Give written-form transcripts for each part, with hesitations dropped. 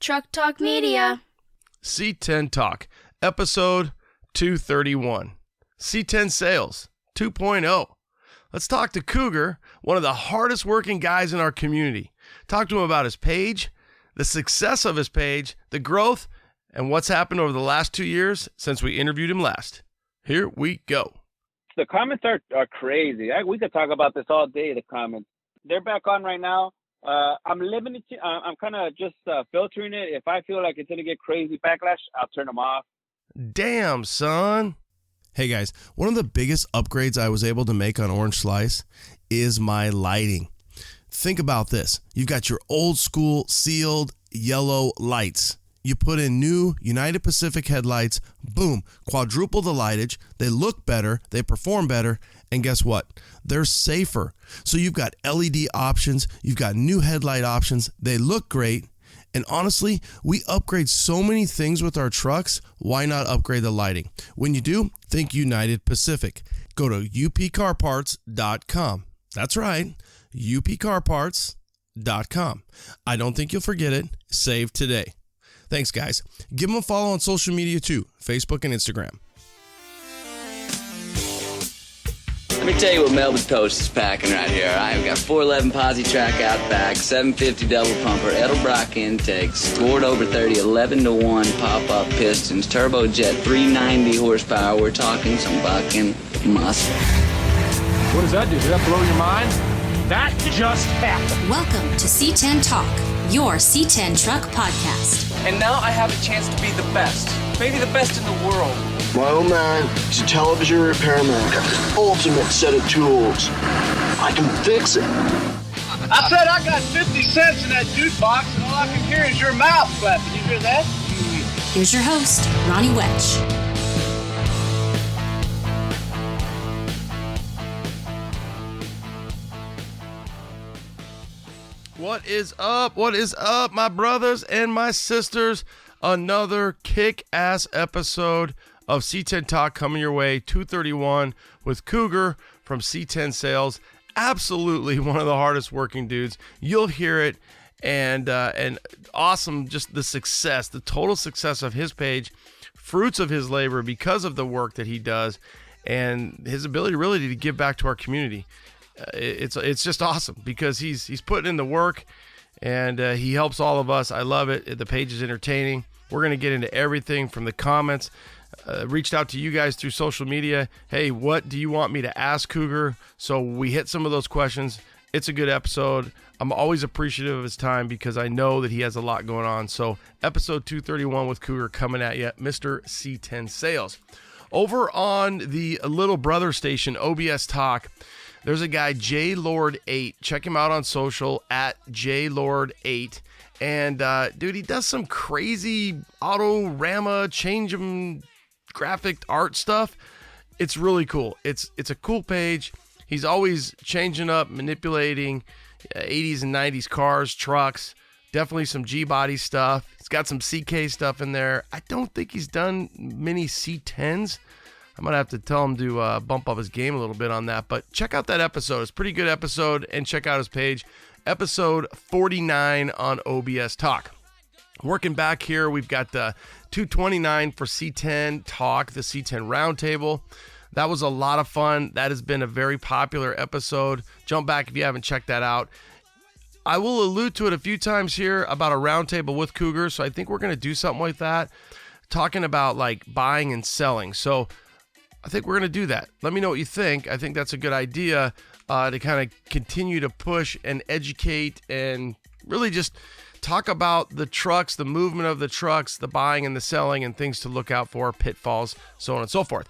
Truck Talk Media. C10 Talk, episode 231. C10 Sales 2.0. Let's talk to Cougar, one of the hardest working guys in our community. Talk to him about his page, the success of his page, the growth, and what's happened over the last 2 years since we interviewed him last. Here we go. The comments are crazy. We could talk about this all day, the comments. They're back on right now. I'm limiting it. I'm kind of just filtering it. If I feel like it's going to get crazy backlash, I'll turn them off. Damn, son. Hey guys, one of the biggest upgrades I was able to make on Orange Slice is my lighting. Think about this. You've got your old school sealed yellow lights. You put in new United Pacific headlights, boom, quadruple the lightage. They look better, they perform better, and guess what? They're safer. So you've got LED options, you've got new headlight options. They look great. And honestly, we upgrade so many things with our trucks. Why not upgrade the lighting? When you do, think United Pacific. Go to upcarparts.com. That's right, upcarparts.com. I don't think you'll forget it. Save today. Thanks, guys. Give them a follow on social media too, Facebook and Instagram. Let me tell you what Melba's Toast is packing right here. All right, we've got 411 posi track out back, 750 double pumper, Edelbrock intakes, scored over 30, 11-1 pop-up pistons, turbojet, 390 horsepower. We're talking some bucking muscle. What does that do? Does that blow your mind? That just happened. Welcome to C10 Talk, your C10 truck podcast. And now I have a chance to be the best, maybe the best in the world. My old man is a television repairman. Ultimate set of tools. I can fix it. I said I got 50 cents in that jukebox, and all I can hear is your mouth clapping. You hear that? Here's your host, Ronnie Welch. What is up? What is up, my brothers and my sisters? Another kick-ass episode of C10 Talk coming your way, 231 with Cougar from C10 Sales. Absolutely one of the hardest working dudes. You'll hear it, and awesome, just the success, the total success of his page, fruits of his labor because of the work that he does, and his ability really to give back to our community. It's just awesome because he's putting in the work, and he helps all of us. I love it. The page is entertaining. We're going to get into everything from the comments. Reached out to you guys through social media. Hey, what do you want me to ask Cougar? So we hit some of those questions. It's a good episode. I'm always appreciative of his time because I know that he has a lot going on. So episode 231 with Cougar coming at you, Mr. C10 Sales. Over on the little brother station, OBS Talk, there's a guy, JLord8. Check him out on social at JLord8. And dude, he does some crazy autorama, change them graphic art stuff. It's really cool. It's a cool page. He's always changing up, manipulating 80s and 90s cars, trucks, definitely some G-body stuff. He's got some CK stuff in there. I don't think he's done many C10s. I'm going to have to tell him to bump up his game a little bit on that. But check out that episode. It's a pretty good episode. And check out his page. Episode 49 on OBS Talk. Working back here, we've got the 229 for C10 Talk, the C10 Roundtable. That was a lot of fun. That has been a very popular episode. Jump back if you haven't checked that out. I will allude to it a few times here about a roundtable with Cougar. So I think we're going to do something like that. Talking about like buying and selling. So I think we're going to do that. Let me know what you think. I think that's a good idea to kind of continue to push and educate and really just talk about the trucks, the movement of the trucks, the buying and the selling, and things to look out for, pitfalls, so on and so forth.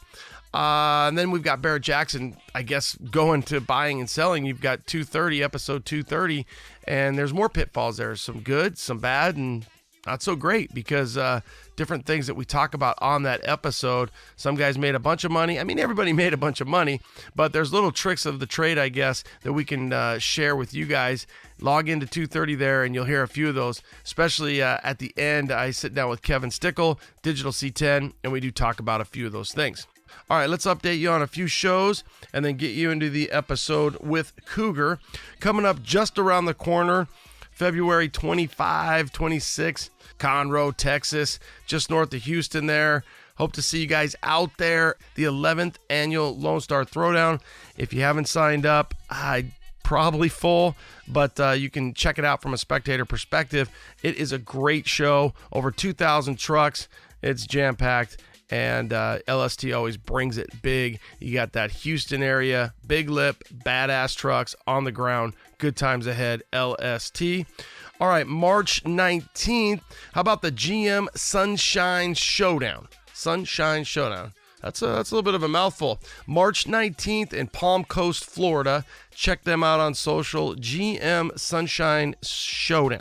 And then we've got Barrett Jackson, I guess, going to buying and selling. You've got 230, episode 230, and there's more pitfalls there. Some good, some bad, and not so great because different things that we talk about on that episode. Some guys made a bunch of money. I mean, everybody made a bunch of money, but there's little tricks of the trade, I guess, that we can share with you guys. Log into 230 there, and you'll hear a few of those, especially at the end. I sit down with Kevin Stickle, Digital C10, and we do talk about a few of those things. All right, let's update you on a few shows and then get you into the episode with Cougar. Coming up just around the corner, February 25, 26, Conroe, Texas, just north of Houston there. Hope to see you guys out there. The 11th annual Lone Star Throwdown. If you haven't signed up, probably full, but you can check it out from a spectator perspective. It is a great show. Over 2,000 trucks. It's jam-packed, and LST always brings it big. You got that Houston area, big lip, badass trucks on the ground. Good times ahead, LST. All right, March 19th. How about the GM Sunshine Showdown? Sunshine Showdown. That's a little bit of a mouthful. March 19th in Palm Coast, Florida. Check them out on social. GM Sunshine Showdown.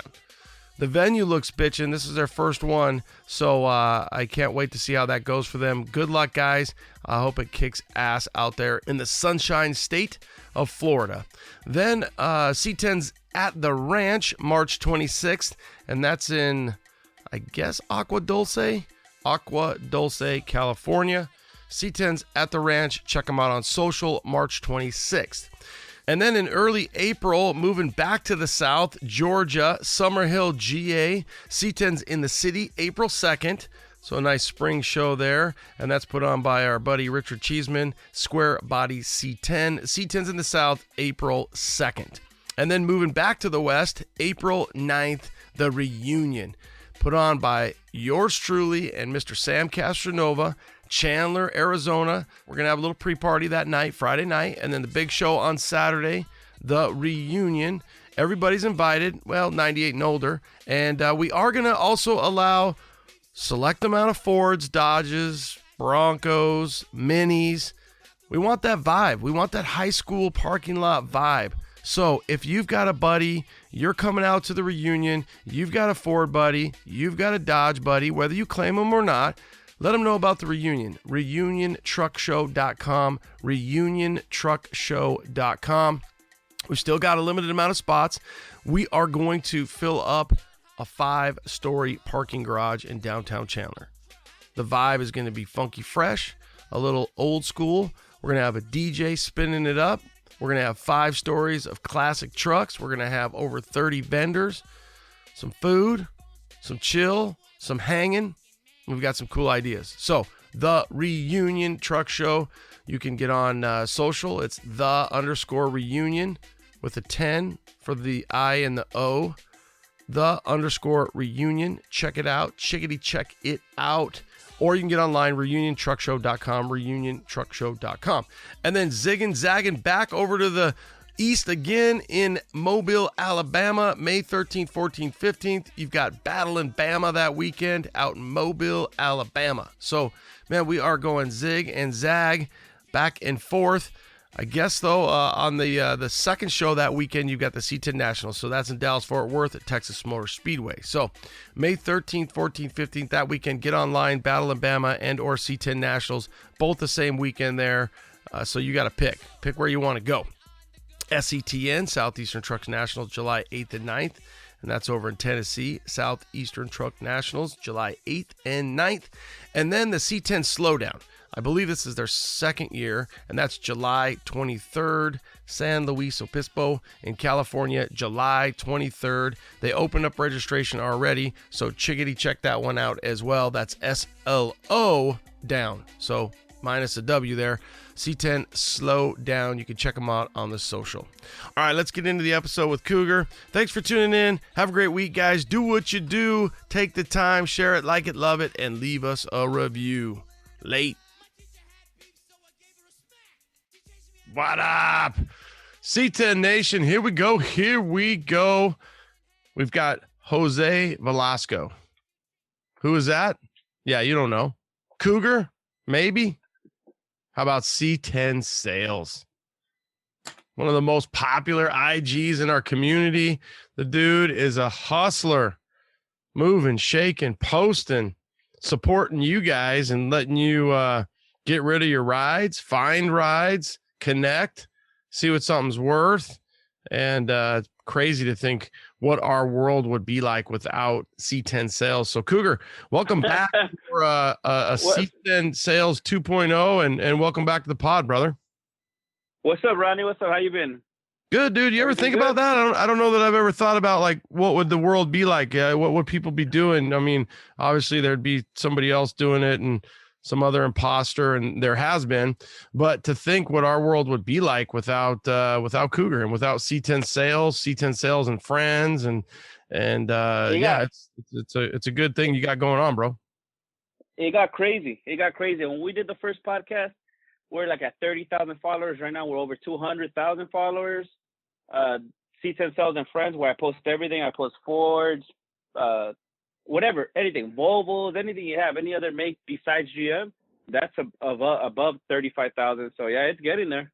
The venue looks bitchin'. This is their first one, so I can't wait to see how that goes for them. Good luck, guys. I hope it kicks ass out there in the Sunshine State of Florida. Then C10's at the Ranch, March 26th, and that's in, I guess, Agua Dulce, California. C10's at the Ranch. Check them out on social, March 26th. And then in early April, moving back to the south, Georgia, Summerhill, GA. C10's in the city, April 2nd. So a nice spring show there. And that's put on by our buddy Richard Cheeseman, Square Body C10. C10's in the south, April 2nd. And then moving back to the west, April 9th, the Reunion. Put on by yours truly and Mr. Sam Castronova, Chandler, Arizona. We're going to have a little pre-party that night, Friday night, and then the big show on Saturday, the Reunion. Everybody's invited, well, 98 and older. And we are going to also allow select amount of Fords, Dodges, Broncos, Minis. We want that vibe. We want that high school parking lot vibe. So if you've got a buddy, you're coming out to the Reunion, you've got a Ford buddy, you've got a Dodge buddy, whether you claim them or not, let them know about the Reunion. ReunionTruckShow.com. ReunionTruckShow.com. We've still got a limited amount of spots. We are going to fill up a 5-story parking garage in downtown Chandler. The vibe is going to be funky fresh, a little old school. We're going to have a DJ spinning it up. We're going to have 5 stories of classic trucks. We're going to have over 30 vendors, some food, some chill, some hanging. We've got some cool ideas. So the Reunion Truck Show, you can get on social. It's _reunion with a 10 for the I and the O. _reunion. Check it out. Check it out. Or you can get online, ReunionTruckShow.com, ReunionTruckShow.com. And then zigging, zagging back over to the east again in Mobile, Alabama, May 13th, 14th, 15th. You've got Battle in Bama that weekend out in Mobile, Alabama. So, man, we are going zig and zag back and forth. I guess, though, on the second show that weekend, you've got the C10 Nationals. So that's in Dallas-Fort Worth at Texas Motor Speedway. So May 13th, 14th, 15th, that weekend, get online, Battle in Bama and or C10 Nationals. Both the same weekend there. So you got to pick. Pick where you want to go. SETN, Southeastern Trucks Nationals, July 8th and 9th. And that's over in Tennessee. Southeastern Truck Nationals, July 8th and 9th. And then the C10 Slowdown. I believe this is their second year, and that's July 23rd, San Luis Obispo in California, July 23rd. They opened up registration already, so check that one out as well. That's SLO down, so minus a W there. C10 Slow Down. You can check them out on the social. All right, let's get into the episode with Cougar. Thanks for tuning in. Have a great week, guys. Do what you do. Take the time, share it, like it, love it, and leave us a review. Late. What up? C10 Nation, here we go. We've got Jose Velasco. Who is that? Yeah, you don't know. Cougar? Maybe? How about C10 Sales? One of the most popular IGs in our community. The dude is a hustler. Moving, shaking, posting, supporting you guys and letting you get rid of your rides, find rides, connect, see what something's worth. And it's crazy to think what our world would be like without C10 Sales. So Cougar, welcome back for a C10 Sales 2.0 and welcome back to the pod, brother. What's up, Ronnie? What's up? How you been? Good, dude. You ever think about that? I don't know that I've ever thought about like what would the world be like? What would people be doing? I mean, obviously there'd be somebody else doing it and some other imposter, and there has been. But to think what our world would be like without Cougar and without C10 Sales and friends yeah, it's a good thing you got going on, bro. It got crazy. When we did the first podcast, we're like at 30,000 followers. Right now, we're over 200,000 followers. C10 Sales and Friends, where I post everything. I post Fords, whatever, anything, Volvos, anything you have, any other make besides GM. That's above 35,000. So yeah, it's getting there.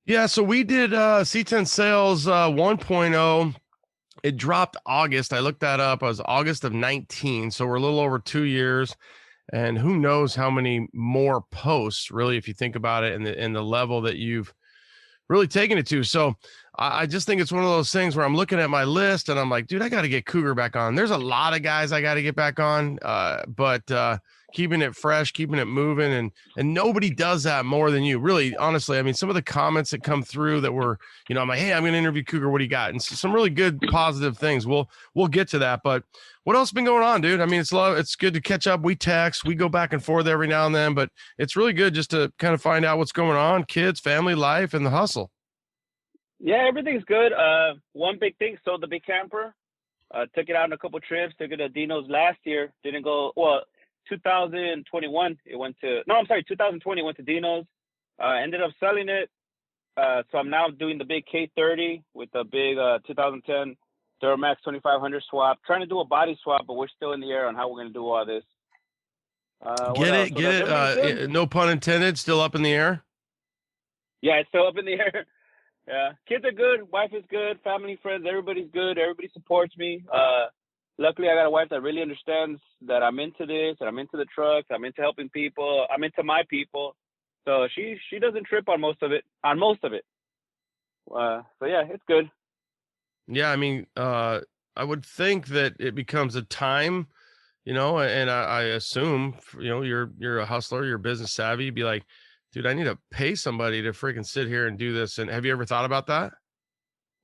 Yeah. So we did C10 Sales 1.0. It dropped August. I looked that up. It was August of 19. So we're a little over 2 years. And who knows how many more posts, really, if you think about it, and the level that you've really taken it to. So I just think it's one of those things where I'm looking at my list and I'm like, dude, I got to get Cougar back on. There's a lot of guys I got to get back on, but keeping it fresh, keeping it moving, and nobody does that more than you. Really, honestly, I mean, some of the comments that come through that were, I'm like, hey, I'm going to interview Cougar. What do you got? And some really good positive things. We'll get to that, but what else has been going on, dude? I mean, it's good to catch up. We text, we go back and forth every now and then, but it's really good just to kind of find out what's going on, kids, family life, and the hustle. Yeah, everything's good. One big thing, sold the big camper. Took it out on a couple trips. Took it to Dino's last year. Didn't go, 2021, 2020 went to Dino's. Ended up selling it. So I'm now doing the big K30 with the big 2010 Duramax 2500 swap. Trying to do a body swap, but we're still in the air on how we're going to do all this. Get it. No pun intended. Still up in the air. Yeah, it's still up in the air. Yeah, kids are good. Wife is good. Family, friends, everybody's good. Everybody supports me. Luckily, I got a wife that really understands that I'm into this, and I'm into the trucks. I'm into helping people. I'm into my people. So she doesn't trip on most of it. So yeah, it's good. Yeah, I mean, I would think that it becomes a time, and I assume, you're a hustler, you're business savvy. You'd be like, dude, I need to pay somebody to freaking sit here and do this. And have you ever thought about that?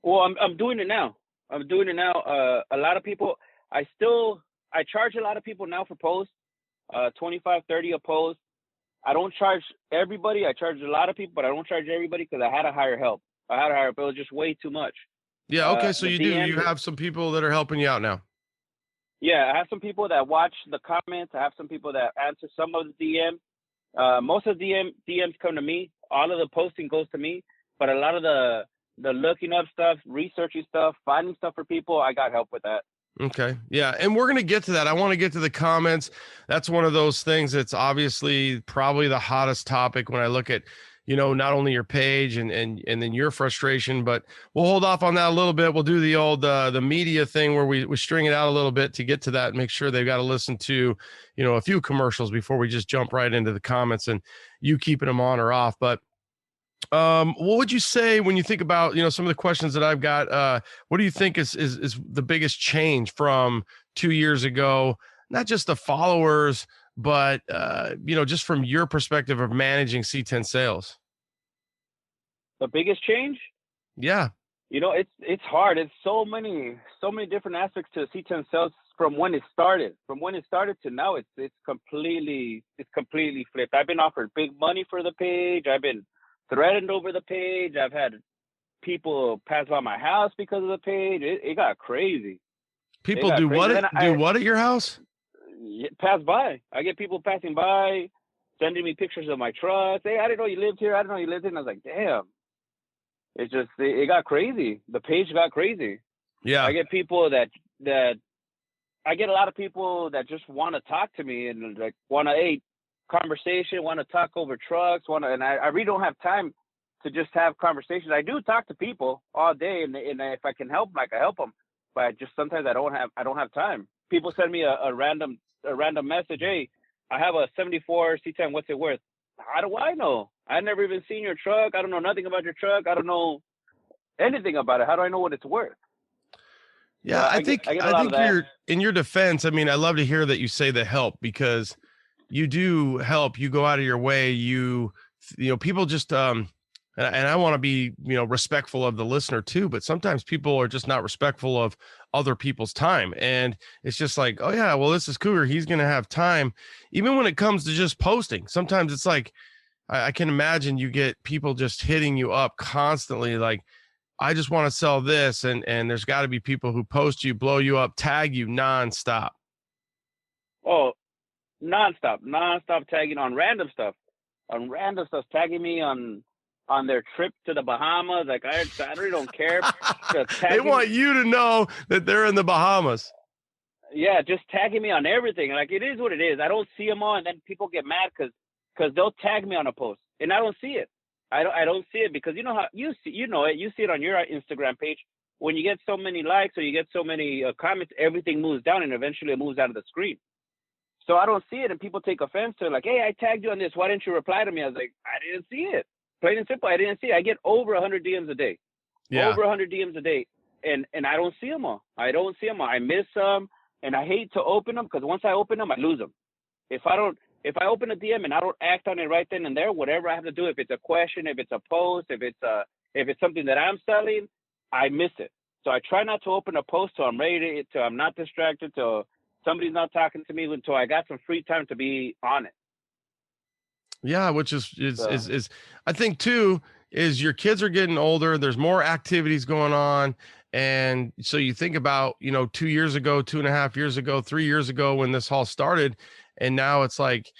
Well, I'm doing it now. A lot of people, I charge a lot of people now for posts, 25, 30 a post. I don't charge everybody. I charge a lot of people, but I don't charge everybody because I had to hire help. It was just way too much. Yeah. Okay. So you have some people that are helping you out now. Yeah. I have some people that watch the comments. I have some people that answer some of the DMs. Most of the DMs come to me. All of the posting goes to me, but a lot of the looking up stuff, researching stuff, finding stuff for people, I got help with that. Okay. Yeah. And we're going to get to that. I want to get to the comments. That's one of those things that's obviously probably the hottest topic when I look at, not only your page and then your frustration, but we'll hold off on that a little bit. We'll do the old, the media thing where we string it out a little bit to get to that and make sure they've got to listen to, a few commercials before we just jump right into the comments and you keeping them on or off. But what would you say when you think about, some of the questions that I've got, what do you think is the biggest change from 2 years ago? Not just the followers, but, just from your perspective of managing C10 Sales. The biggest change? Yeah. It's hard. It's so many different aspects to C10 Sales from when it started. From when it started to now, it's completely flipped. I've been offered big money for the page. I've been threatened over the page. I've had people pass by my house because of the page. It got crazy. People do what at your house? Pass by. I get people passing by, sending me pictures of my trucks. Hey, I didn't know you lived here. And I was like, damn. It's just, it got crazy. The page got crazy. Yeah. I get people I get a lot of people that just want to talk to me and like want to, conversation, want to talk over trucks, and I really don't have time to just have conversations. I do talk to people all day, and if I can help them, I can help them. But just sometimes I don't have time. People send me a random message. Hey, I have a 74 C10. What's it worth? How do I know? I never even seen your truck. I don't know nothing about your truck. I don't know anything about it. How do I know what it's worth? Yeah, I think you're in your defense. I mean, I love to hear that you say the help because you do help. You go out of your way. People just And I want to be, respectful of the listener too, but sometimes people are just not respectful of other people's time. And it's just like, oh yeah, well, this is Cougar. He's going to have time. Even when it comes to just posting, sometimes it's like, I can imagine you get people just hitting you up constantly. Like, I just want to sell this. And there's gotta be people who post you, blow you up, tag you nonstop. Oh, nonstop tagging on random stuff, tagging me on their trip to the Bahamas. Like, I really don't care. They want you to know that they're in the Bahamas. Yeah, just tagging me on everything. Like, it is what it is. I don't see them all, and then people get mad because they'll tag me on a post, and I don't see it. I don't see it because you know how you see it on your Instagram page. When you get so many likes or you get so many comments, everything moves down, and eventually it moves out of the screen. So I don't see it, and people take offense to it. Like, hey, I tagged you on this. Why didn't you reply to me? I was like, I didn't see it. Plain and simple, I didn't see it. I get over 100 DMs a day. Yeah. Over 100 DMs a day. And I don't see them all. I miss them, and I hate to open them because once I open them, I lose them. If I open a DM and I don't act on it right then and there, whatever I have to do, if it's a question, if it's a post, if it's something that I'm selling, I miss it. So I try not to open a post till I'm ready till I'm not distracted, till somebody's not talking to me, until I got some free time to be on it. Yeah, which is I think too, is your kids are getting older. There's more activities going on. And so you think about, 2 years ago, 2.5 years ago, 3 years ago, when this all started, and now it's like,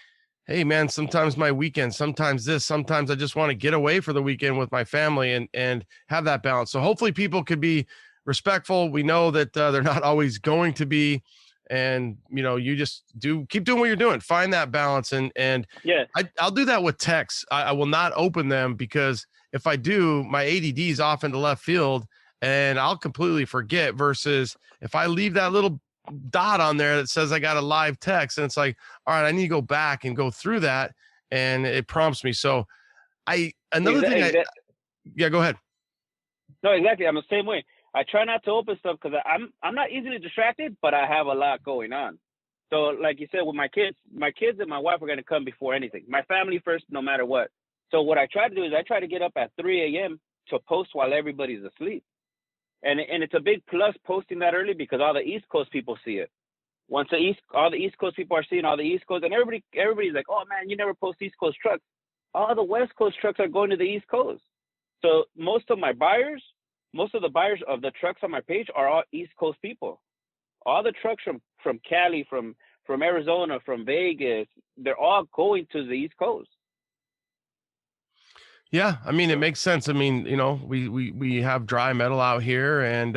hey man, sometimes my weekend, sometimes I just want to get away for the weekend with my family and have that balance. So hopefully people could be respectful. We know that they're not always going to be, and you just keep doing what you're doing, find that balance. And yeah, I'll do that with texts. I will not open them, because if I do, my ADD is off into left field and I'll completely forget, versus if I leave that little dot on there that says I got a live text, and it's like, all right, I need to go back and go through that, and it prompts me. So yeah, go ahead. No, exactly. I'm the same way. I try not to open stuff because I'm not easily distracted, but I have a lot going on. So like you said, with my kids and my wife are going to come before anything. My family first, no matter what. So what I try to do is I try to get up at 3 a.m. to post while everybody's asleep. And it's a big plus posting that early, because all the East Coast people see it. Once all the East Coast people are seeing all the East Coast, and everybody's like, oh man, you never post East Coast trucks. All the West Coast trucks are going to the East Coast. So most of the buyers of the trucks on my page are all East Coast people. All the trucks from Cali, from Arizona, from Vegas, they're all going to the East Coast. Yeah, I mean, it makes sense. I mean, we have dry metal out here, and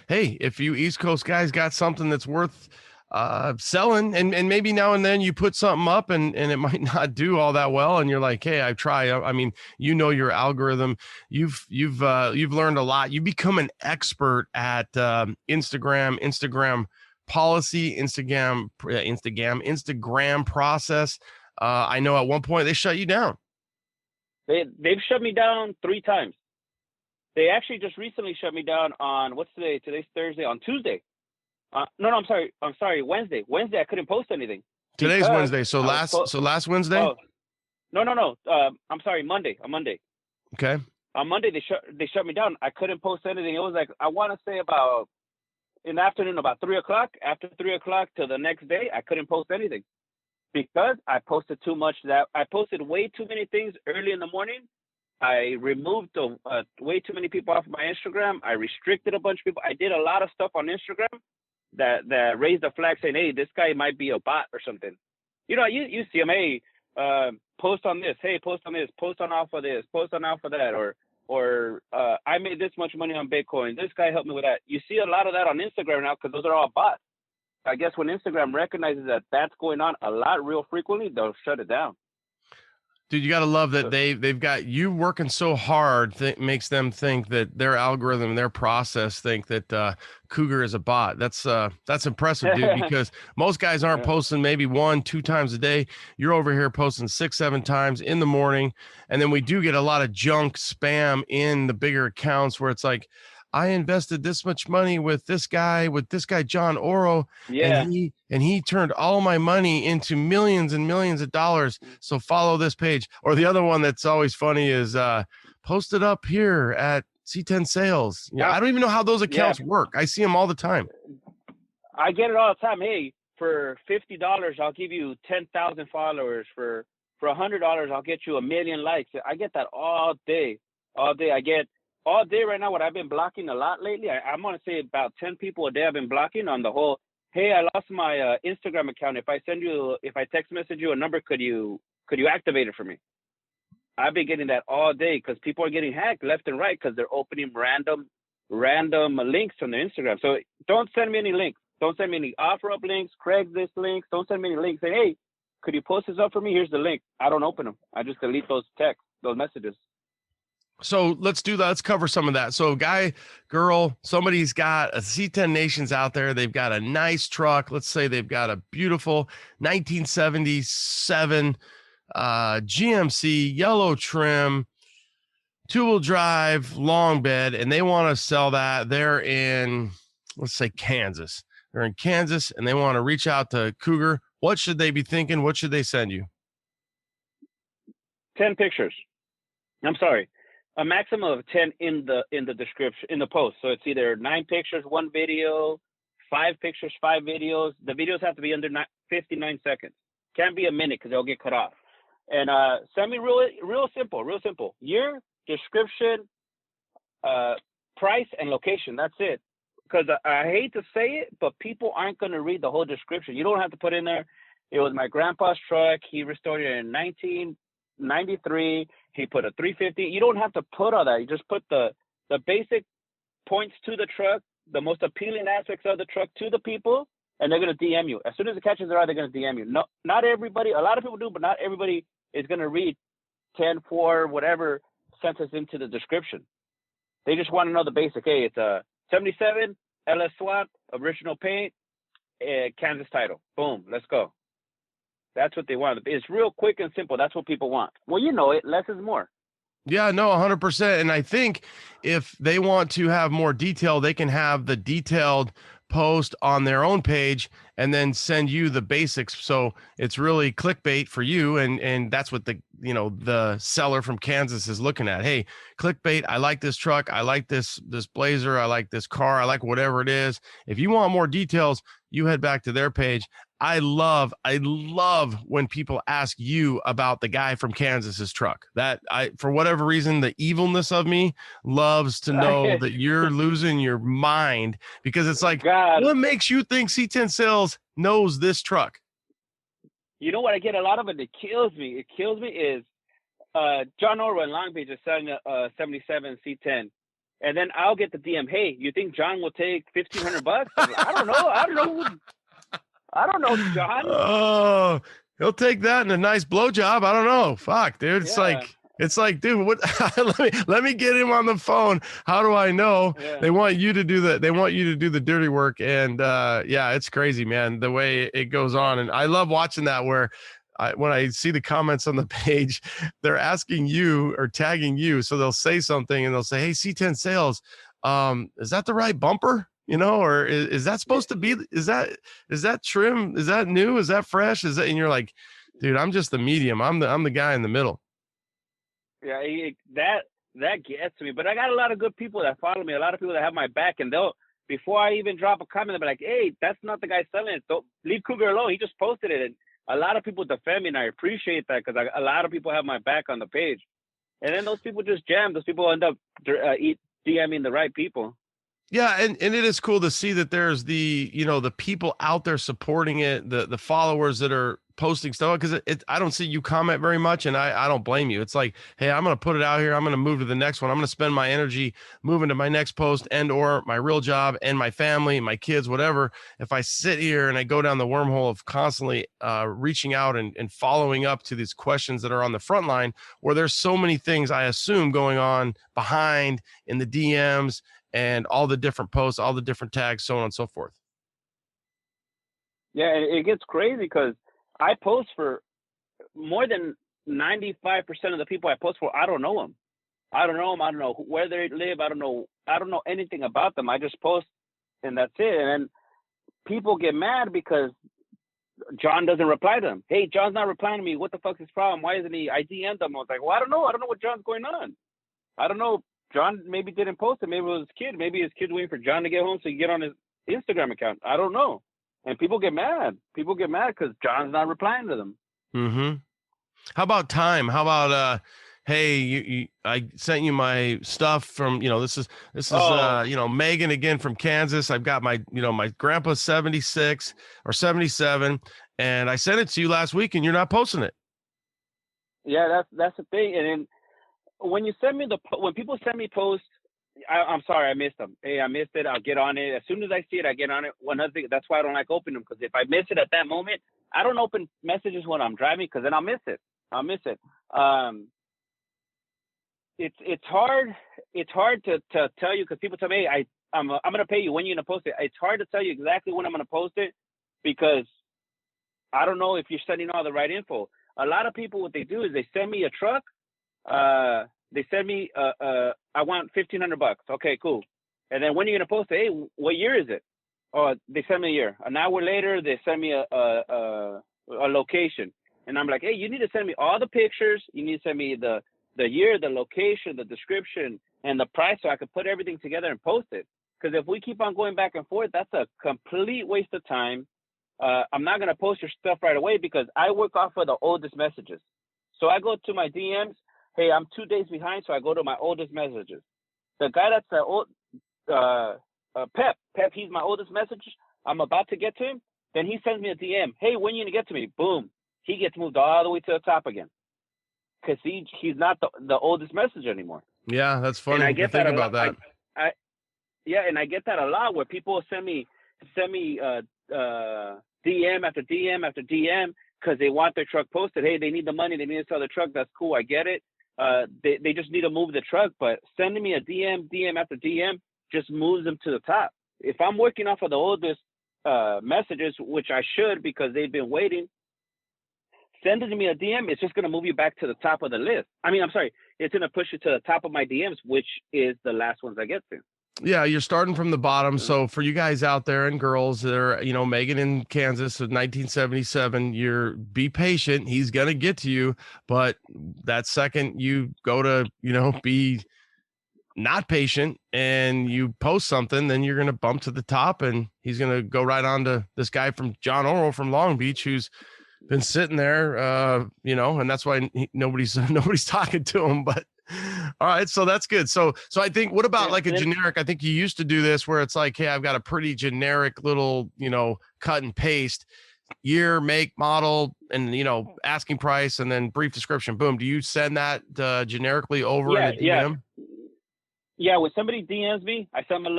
hey, if you East Coast guys got something that's worth selling, and maybe now and then you put something up and it might not do all that well, and you're like, hey, I've tried. I mean, your algorithm, you've learned a lot. You become an expert at Instagram policy, Instagram process. I know at one point they shut you down. They've shut me down 3 times. They actually just recently shut me down on, what's today? Today's Thursday. On Tuesday. No, I'm sorry. Wednesday. Wednesday, I couldn't post anything. Today's Wednesday. So last Wednesday? Oh, no. I'm sorry. Monday. On Monday. Okay. On Monday, they shut me down. I couldn't post anything. It was like, I want to say about in the afternoon, about 3 o'clock. After 3 o'clock to the next day, I couldn't post anything, because I posted too much. I posted way too many things early in the morning. I removed way too many people off my Instagram. I restricted a bunch of people. I did a lot of stuff on Instagram that raised a flag saying, hey, this guy might be a bot or something. You see them, hey, post on this, hey, post on this, post on alpha this, post on alpha that, or I made this much money on Bitcoin. This guy helped me with that. You see a lot of that on Instagram now, because those are all bots. I guess when Instagram recognizes that that's going on a lot real frequently, they'll shut it down. Dude, you got to love that they've got you working so hard makes them think that their algorithm, their process think that Cougar is a bot. That's impressive, dude, because most guys aren't posting maybe 1-2 times a day. You're over here posting 6-7 times in the morning. And then we do get a lot of junk spam in the bigger accounts where it's like, I invested this much money with this guy, John Oro, and he turned all my money into millions and millions of dollars. So follow this page. Or the other one that's always funny is post it up here at C10 Sales. Yeah, I don't even know how those accounts work. I see them all the time. I get it all the time. Hey, for $50, I'll give you 10,000 followers. For $100, I'll get you 1 million likes. I get that all day. I get all day right now. What I've been blocking a lot lately, I'm going to say about 10 people a day I've been blocking on the whole, hey, I lost my Instagram account. If I text message you a number, could you activate it for me? I've been getting that all day because people are getting hacked left and right because they're opening random links on their Instagram. So don't send me any links. Don't send me any OfferUp links, Craigslist links. Don't send me any links. Say, hey, could you post this up for me? Here's the link. I don't open them. I just delete those messages. So let's do that. Let's cover some of that. So guy, girl, somebody's got a C10 Nations out there. They've got a nice truck. Let's say they've got a beautiful 1977 GMC, yellow trim, 2-wheel drive, long bed, and they want to sell that. They're in, let's say, Kansas. They're in Kansas, and they want to reach out to Cougar. What should they be thinking? What should they send you? 10 pictures. I'm sorry. A maximum of 10 in the description, in the post. So it's either 9 pictures, 1 video, 5 pictures, 5 videos. The videos have to be under 59 seconds. Can't be a minute because they'll get cut off. And send me real simple. Year, description, price, and location. That's it. Because I hate to say it, but people aren't going to read the whole description. You don't have to put in there, it was my grandpa's truck. He restored it in 1993. He put a 350. You don't have to put all that. You just put the basic points to the truck, the most appealing aspects of the truck to the people, and they're going to DM you. As soon as it catches their eye, they're going to DM you. No, not everybody. A lot of people do, but not everybody is going to read 10, 4, whatever sentence into the description. They just want to know the basic. Hey, it's a 77 LS SWAT, original paint, Kansas title. Boom, let's go. That's what they want. It's real quick and simple. That's what people want. Well, you know it. Less is more. Yeah, no, 100%. And I think if they want to have more detail, they can have the detailed post on their own page and then send you the basics. So it's really clickbait for you. And that's what the seller from Kansas is looking at. Hey, clickbait. I like this truck. I like this Blazer. I like this car. I like whatever it is. If you want more details, you head back to their page. I love when people ask you about the guy from Kansas's truck. That for whatever reason, the evilness of me loves to know that you're losing your mind, because it's like, what makes you think C10 Sales knows this truck? You know what? I get a lot of it. It kills me. Is John Orwell in Long Beach is selling a 77 C10. And then I'll get the DM, hey, you think John will take $1,500? I don't know, John. Oh, he'll take that and a nice blowjob. I don't know. Fuck, dude. It's like, dude, what? let me get him on the phone. How do I know? Yeah. They want you to do the dirty work. And it's crazy, man, the way it goes on. And I love watching that, where when I see the comments on the page, they're asking you or tagging you. So they'll say something and they'll say, hey, C10 Sales, is that the right bumper? Or is that supposed to be, is that trim? Is that new? Is that fresh? Is that, and you're like, dude, I'm just the medium. I'm the guy in the middle. Yeah, that gets me. But I got a lot of good people that follow me, a lot of people that have my back, and they'll, before I even drop a comment, they'll be like, hey, that's not the guy selling it. Don't leave Cougar alone. He just posted it. And a lot of people defend me, and I appreciate that, because a lot of people have my back on the page. And then those people just jam. Those people end up DMing the right people. Yeah, and it is cool to see that there's the people out there supporting it, the followers that are posting stuff, because I don't see you comment very much, and I don't blame you. It's like, hey, I'm going to put it out here. I'm going to move to the next one. I'm going to spend my energy moving to my next post and or my real job and my family, my kids, whatever. If I sit here and I go down the wormhole of constantly reaching out and following up to these questions that are on the front line, where there's so many things I assume going on behind in the DMs and all the different posts, all the different tags, so on and so forth. Yeah, it gets crazy because I post for more than 95% of the people I post for. I don't know them. I don't know where they live. I don't know anything about them. I just post, and that's it. And then people get mad because John doesn't reply to them. Hey, John's not replying to me. What the fuck's his problem? Why isn't he? I DM'd him. I was like, well, I don't know. I don't know what John's going on. I don't know. John maybe didn't post it. Maybe it was his kid. Maybe his kid's waiting for John to get home so he can get on his Instagram account. I don't know. And people get mad. People get mad because John's not replying to them. Mm-hmm. How about time? How about hey, I sent you my stuff from, this is Megan again from Kansas. I've got my, my grandpa's 76 or 77, and I sent it to you last week and you're not posting it. Yeah, that's the thing. And then when you send me when people send me posts, I'm sorry, I missed them. Hey, I missed it. I'll get on it. As soon as I see it, I get on it. One other thing, that's why I don't like opening them, because if I miss it at that moment, I don't open messages when I'm driving, because then I'll miss it. It's hard. It's hard to tell you, because people tell me, hey, I'm going to pay you. When you're going to post it? It's hard to tell you exactly when I'm going to post it, because I don't know if you're sending all the right info. A lot of people, what they do is they send me a truck. They send me, I want $1,500. Okay, cool. And then when are you going to post it? Hey, what year is it? Oh, they send me a year. An hour later, they send me a location. And I'm like, hey, you need to send me all the pictures. You need to send me the year, the location, the description, and the price, so I can put everything together and post it. Because if we keep on going back and forth, that's a complete waste of time. I'm not going to post your stuff right away, because I work off of the oldest messages. So I go to my DMs. Hey, I'm 2 days behind, so I go to my oldest messages. The guy that's Pep, he's my oldest message. I'm about to get to him. Then he sends me a DM. Hey, when are you going to get to me? Boom. He gets moved all the way to the top again, because he's not the oldest message anymore. Yeah, that's funny. And I get think that about that. And I get that a lot, where people send me DM after DM after DM, because they want their truck posted. Hey, they need the money. They need to sell the truck. That's cool. I get it. They just need to move the truck. But sending me a DM after DM just moves them to the top. If I'm working off of the oldest messages, which I should, because they've been waiting, sending me a DM, it's just going to move you back to the top of the list. It's going to push you to the top of my DMs, which is the last ones I get to. Yeah, you're starting from the bottom. So for you guys out there and girls that are, Megan in Kansas of 1977, be patient. He's going to get to you. But that second you go to, be not patient and you post something, then you're going to bump to the top, and he's going to go right on to this guy from John Oral from Long Beach, who's been sitting there, and that's why nobody's talking to him. But all right, so that's good. So I think, what about like a generic? I think you used to do this where it's like, hey, I've got a pretty generic little, cut and paste, year, make, model, and asking price, and then brief description. Boom. Do you send that generically over in a DM? Yeah, when somebody DMs me, I send them a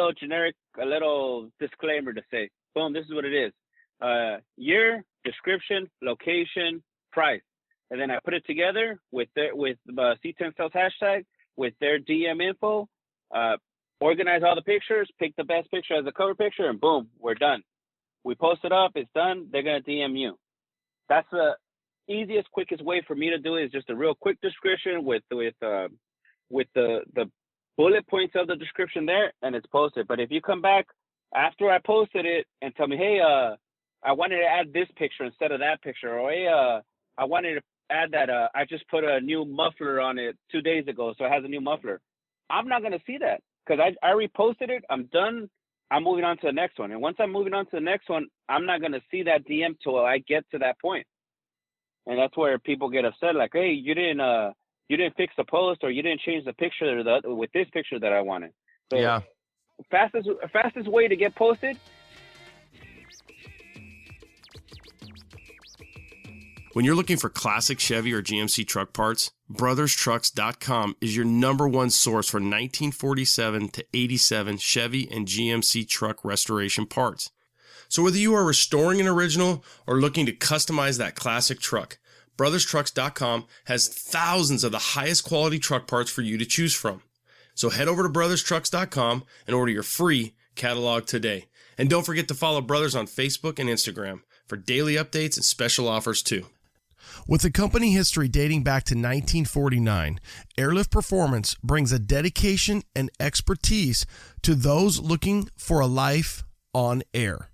little disclaimer to say, boom, this is what it is. Year, description, location, price. And then I put it together with the C10 Sales hashtag, with their DM info, organize all the pictures, pick the best picture as a cover picture, and boom, we're done. We post it up, it's done, they're going to DM you. That's the easiest, quickest way for me to do it, is just a real quick description with the bullet points of the description there, and it's posted. But if you come back after I posted it and tell me, hey, I wanted to add this picture instead of that picture, or hey, I wanted to add that I just put a new muffler on it 2 days ago, so it has a new muffler, I'm not going to see that, because I reposted it. I'm done. I'm moving on to the next one. And once I'm moving on to the next one, I'm not going to see that DM till I get to that point. And that's where people get upset, like, hey, you didn't fix the post, or you didn't change the picture with this picture that I wanted. So yeah, fastest way to get posted. When you're looking for classic Chevy or GMC truck parts, brotherstrucks.com is your #1 source for 1947 to 87 Chevy and GMC truck restoration parts. So whether you are restoring an original or looking to customize that classic truck, brotherstrucks.com has thousands of the highest quality truck parts for you to choose from. So head over to brotherstrucks.com and order your free catalog today. And don't forget to follow Brothers on Facebook and Instagram for daily updates and special offers too. With a company history dating back to 1949, Airlift Performance brings a dedication and expertise to those looking for a life on air.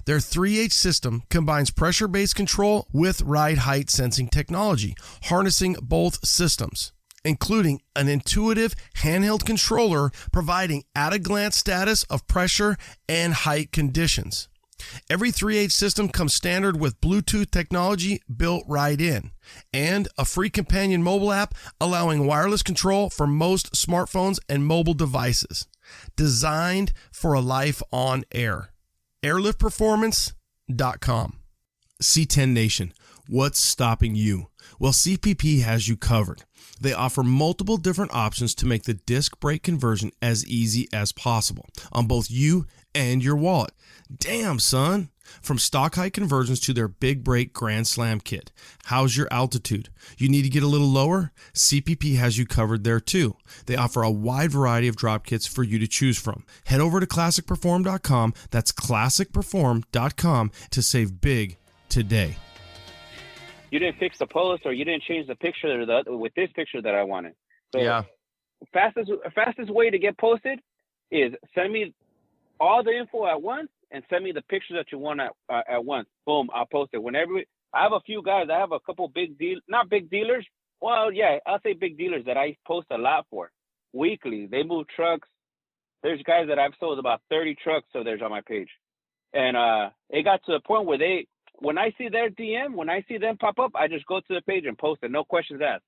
Their 3H system combines pressure-based control with ride height sensing technology, harnessing both systems. including an intuitive handheld controller providing at-a-glance status of pressure and height conditions. Every 3/8 system comes standard with Bluetooth technology built right in, and a free companion mobile app allowing wireless control for most smartphones and mobile devices. Designed for a life on air. Airliftperformance.com. C10 Nation, what's stopping you? Well, CPP has you covered. They offer multiple different options to make the disc brake conversion as easy as possible on both you and your wallet. Damn, son. From stock height conversions to their Big Brake Grand Slam kit. How's your altitude? You need to get a little lower? CPP has you covered there too. They offer a wide variety of drop kits for you to choose from. Head over to ClassicPerform.com. That's ClassicPerform.com to save big today. You didn't fix the post, or you didn't change the picture with this picture that I wanted. So Yeah. Fastest way to get posted is send me all the info at once and send me the pictures that you want at once. Boom, I'll post it. Whenever I have a few guys, I have a couple not big dealers. Well, yeah, I'll say big dealers that I post a lot for weekly. They move trucks. There's guys that I've sold about 30 trucks, so there's on my page. And it got to the point where when I see their DM, when I see them pop up, I just go to the page and post it. No questions asked.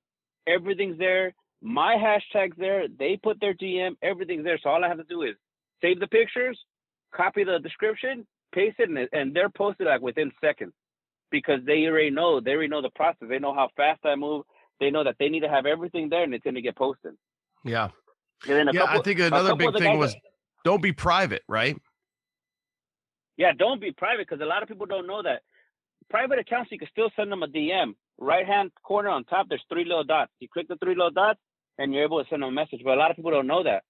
Everything's there. My hashtag's there. They put their DM. Everything's there. So all I have to do is save the pictures, copy the description, paste it, and they're posted like within seconds, because they already know the process. They know how fast I move. They know that they need to have everything there, and it's going to get posted. Yeah. And then I think another big thing was don't be private, right? Yeah, don't be private, because a lot of people don't know that. Private accounts, you can still send them a DM. Right-hand corner on top, there's 3 little dots. You click the 3 little dots, and you're able to send them a message. But a lot of people don't know that.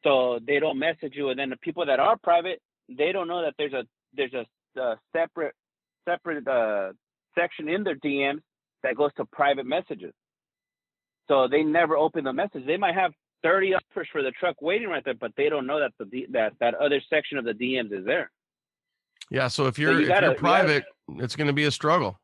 So they don't message you. And then the people that are private, they don't know that there's a separate section in their DMs that goes to private messages. So they never open the message. They might have 30 offers for the truck waiting right there, but they don't know that that other section of the DMs is there. Yeah, so if you're private, it's going to be a struggle.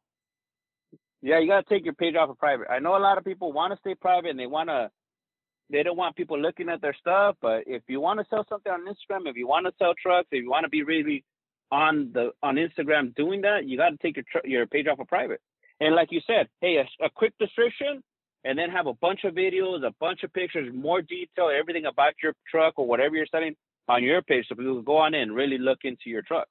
Yeah, you got to take your page off of private. I know a lot of people want to stay private, and they don't want people looking at their stuff. But if you want to sell something on Instagram, if you want to sell trucks, if you want to be really on Instagram doing that, you got to take your page off of private. And like you said, hey, a quick description, and then have a bunch of videos, a bunch of pictures, more detail, everything about your truck or whatever you're selling on your page, so people can go on in and really look into your truck.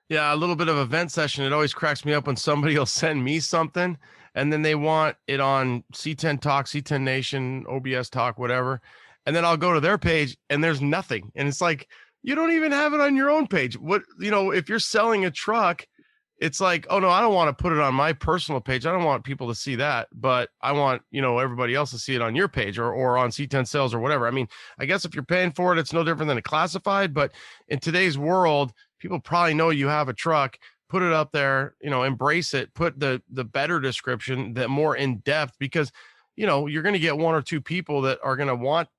Yeah, a little bit of event session. It always cracks me up when somebody will send me something and then they want it on C10 Talk, C10 Nation, OBS Talk, whatever. And then I'll go to their page and there's nothing. And it's like, you don't even have it on your own page. If you're selling a truck, it's like, oh no, I don't want to put it on my personal page. I don't want people to see that, but I want, everybody else to see it on your page or on C10 Sales or whatever. I mean, I guess if you're paying for it, it's no different than a classified, but in today's world, people probably know you have a truck, put it up there, embrace it, put the better description, the more in depth, because, you're going to get 1 or 2 people that are going to want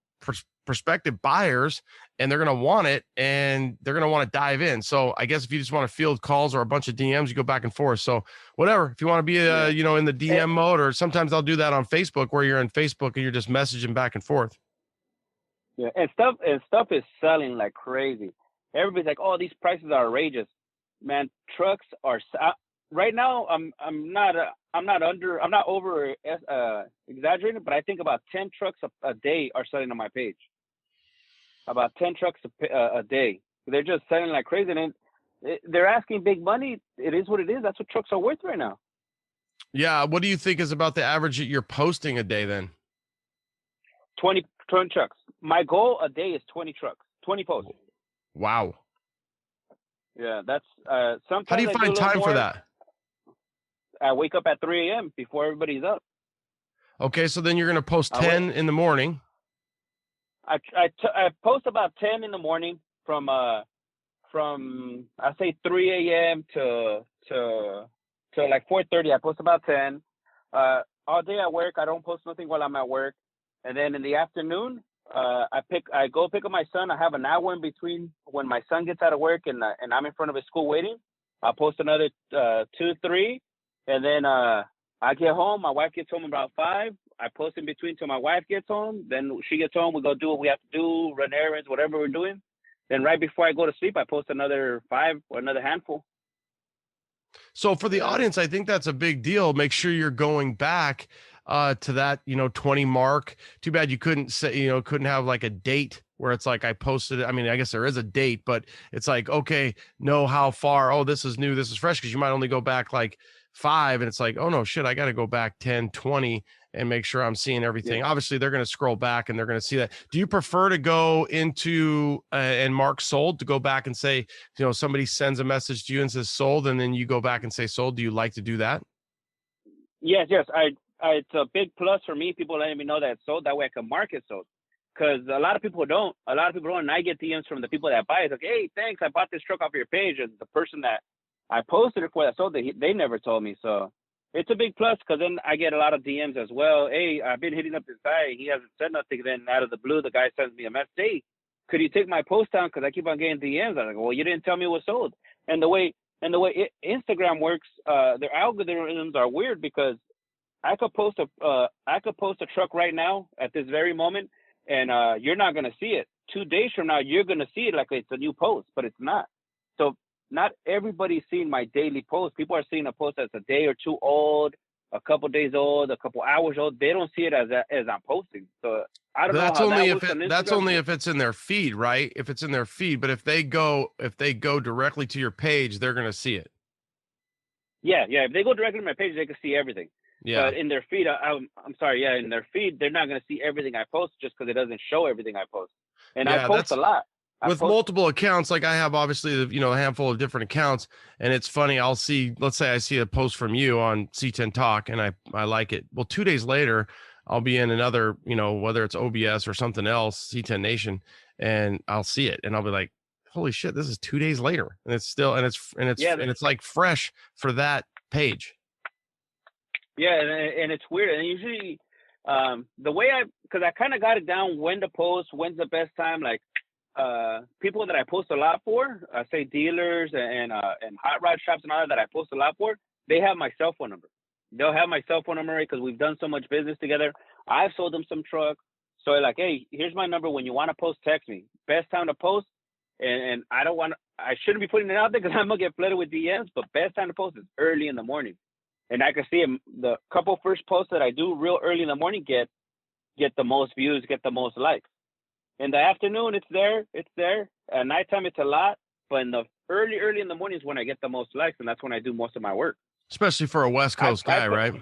prospective buyers, and they're going to want it, and they're going to want to dive in. So I guess if you just want to field calls or a bunch of DMs, you go back and forth. So whatever, if you want to be, in the DM mode, or sometimes I'll do that on Facebook where you're in Facebook and you're just messaging back and forth. Yeah. And stuff is selling like crazy. Everybody's like, oh, these prices are outrageous. Man, trucks are right now. I'm not over exaggerating, but I think about 10 trucks a day are selling on my page. About 10 trucks a day. They're just selling like crazy, and they're asking big money. It is what it is. That's what trucks are worth right now. Yeah. What do you think is about the average that you're posting a day then? 20 trucks. My goal a day is 20 trucks, 20 posts. Wow. Yeah, that's sometimes. How do you find time for that? I wake up at 3 a.m. before everybody's up. Okay, so then you're going to post 10 in the morning. I post about 10 in the morning from I say 3 a.m. to like 4:30. I post about 10. All day at work, I don't post nothing while I'm at work, and then in the afternoon, I go pick up my son. I have an hour in between when my son gets out of work and I'm in front of his school waiting. I'll post another 2, 3, and then I get home. My wife gets home about 5. I post in between till my wife gets home. Then she gets home. We go do what we have to do, run errands, whatever we're doing. Then right before I go to sleep, I post another 5 or another handful. So for the audience, I think that's a big deal. Make sure you're going back to that, 20 mark. Too bad you couldn't say, couldn't have like a date where it's like I posted it. I mean, I guess there is a date, but it's like, okay, know how far. Oh, this is new. This is fresh. Cause you might only go back like 5 and it's like, oh no, shit, I got to go back 10, 20 and make sure I'm seeing everything. Yeah. Obviously they're going to scroll back and they're going to see that. Do you prefer to go into and mark sold, to go back and say, somebody sends a message to you and says sold, and then you go back and say sold? Do you like to do that? Yes. It's a big plus for me. People letting me know that it's sold. That way I can mark it sold. Because a lot of people don't. And I get DMs from the people that buy it. Like, hey, thanks. I bought this truck off your page. And the person that I posted it for that sold it, they never told me. So it's a big plus, because then I get a lot of DMs as well. Hey, I've been hitting up this guy. He hasn't said nothing. Then out of the blue, the guy sends me a message. Hey, could you take my post down? Because I keep on getting DMs. I'm like, well, you didn't tell me it was sold. And the way Instagram works, their algorithms are weird, because I could post a truck right now at this very moment, and you're not going to see it. 2 days from now, you're going to see it like it's a new post, but it's not. So not everybody's seeing my daily post. People are seeing a post that's a day or 2 old, a couple days old, a couple hours old. They don't see it as I'm posting. So I don't know how that works on Instagram. That's only if it's in their feed, right? If it's in their feed, but if they go directly to your page, they're going to see it. Yeah. If they go directly to my page, they can see everything. Yeah. But in their feed, I'm sorry. Yeah, in their feed, they're not going to see everything I post, just because it doesn't show everything I post. And I post a lot. With multiple accounts, like I have obviously, a handful of different accounts, and it's funny. Let's say I see a post from you on C10 Talk and I like it. Well, 2 days later, I'll be in another, whether it's OBS or something else, C10 Nation, and I'll see it and I'll be like, holy shit, this is 2 days later. And it's still, and it's like fresh for that page. Yeah. And it's weird. And usually the way because I kind of got it down when to post, when's the best time, like, people that I post a lot for, say dealers and hot rod shops and all that I post a lot for, they have my cell phone number. They'll have my cell phone number because we've done so much business together. I've sold them some trucks. So they're like, hey, here's my number. When you want to post, text me. Best time to post. And I shouldn't be putting it out there because I'm going to get flooded with DMs, but best time to post is early in the morning. And I can see the couple first posts that I do real early in the morning get the most views, get the most likes. In the afternoon, it's there. At nighttime, it's a lot. But in the early in the morning is when I get the most likes, and that's when I do most of my work. Especially for a West Coast guy, right?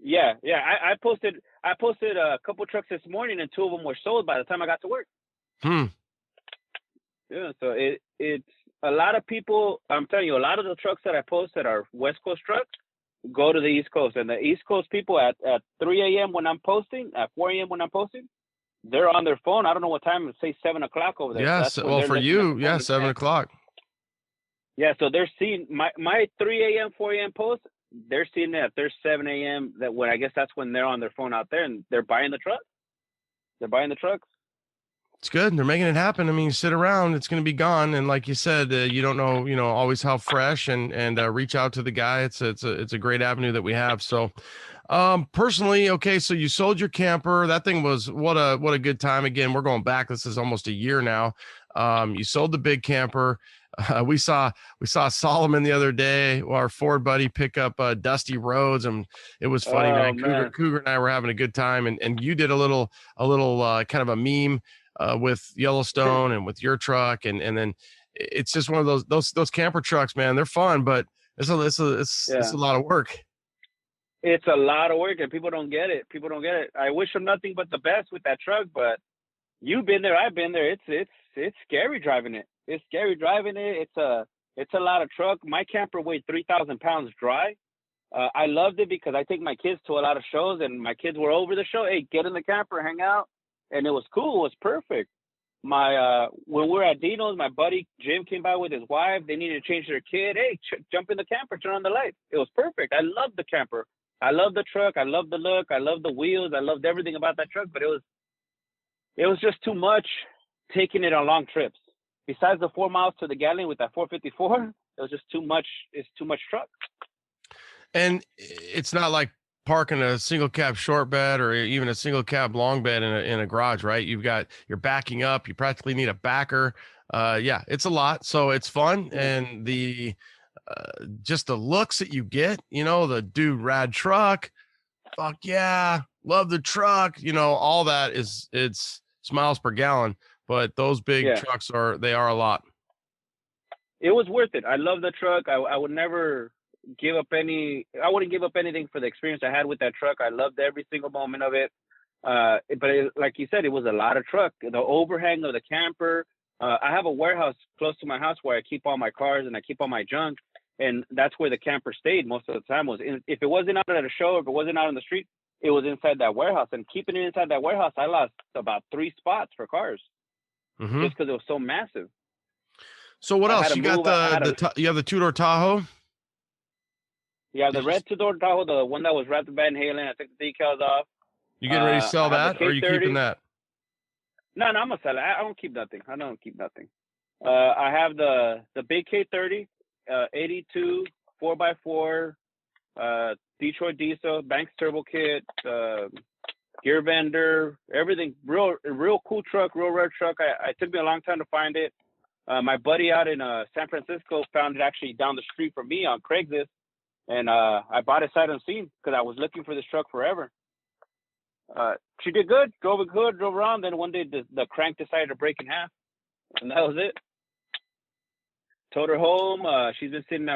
Yeah. I posted a couple trucks this morning, and 2 of them were sold by the time I got to work. Yeah, so it's a lot of people. I'm telling you, a lot of the trucks that I post that are West Coast trucks go to the East Coast, and the East Coast people at 3 a.m. when I'm posting, at 4 a.m. when I'm posting, they're on their phone. I don't know what time. Let's say 7 o'clock over there. Yes. Well, for you, 7 o'clock. Yeah. So they're seeing my 3 a.m., 4 a.m. post. They're seeing it at their 7 a.m. That when I guess that's when they're on their phone out there and they're buying the truck. They're buying the trucks. It's good. They're making it happen. I mean, you sit around, it's going to be gone. And like you said, you don't know, always how fresh and reach out to the guy. It's a great avenue that we have. So, personally, okay. So you sold your camper. That thing was what a good time. Again, we're going back. This is almost a year now. You sold the big camper. We saw Solomon the other day, our Ford buddy, pick up dusty roads, and it was funny, man. Cougar and I were having a good time, and you did a little kind of a meme with Yellowstone and with your truck, and then it's just one of those camper trucks, man. They're fun, but it's a lot of work. It's a lot of work, and people don't get it. I wish them nothing but the best with that truck, but you've been there, I've been there. It's scary driving it. It's a lot of truck. My camper weighed 3,000 pounds dry. I loved it because I take my kids to a lot of shows, and my kids were over the show. Hey, get in the camper, hang out. And it was cool. It was perfect. When we were at Dino's, my buddy Jim came by with his wife. They needed to change their kid. Hey, jump in the camper, turn on the lights. It was perfect. I loved the camper. I loved the truck. I loved the look. I loved the wheels. I loved everything about that truck. But it was just too much taking it on long trips. Besides the 4 miles to the gallon with that 454, it was just too much. It's too much truck. And it's not like parking a single cab short bed or even a single cab long bed in a garage, right? You're backing up. You practically need a backer. Yeah, it's a lot. So it's fun. And just the looks that you get, the dude rad truck, fuck yeah, love the truck, all that it's miles per gallon, but those big trucks are a lot. It was worth it. I love the truck. I would never I wouldn't give up anything for the experience I had with that truck. I loved every single moment of it. But like you said, it was a lot of truck. The overhang of the camper. I have a warehouse close to my house where I keep all my cars and I keep all my junk. And that's where the camper stayed most of the time. If it wasn't out at a show, if it wasn't out on the street, it was inside that warehouse. And keeping it inside that warehouse, I lost about 3 spots for cars just because it was so massive. So what else? You got you have the 2-door Tahoe? Yeah, the red 2-door Tahoe, the one that was wrapped in Van Halen. I took the decals off. You getting ready to sell that, or are you keeping that? No, I'm gonna sell it. I don't keep nothing. I have the big K30, 82 4x4, Detroit diesel, Banks turbo kit, gear vendor, everything. Real cool truck, real rare truck. It took me a long time to find it. My buddy out in San Francisco found it actually down the street from me on Craigslist. And I bought it sight unseen because I was looking for this truck forever. She did good, drove around. Then one day the crank decided to break in half, and that was it. Towed her home. She's been sitting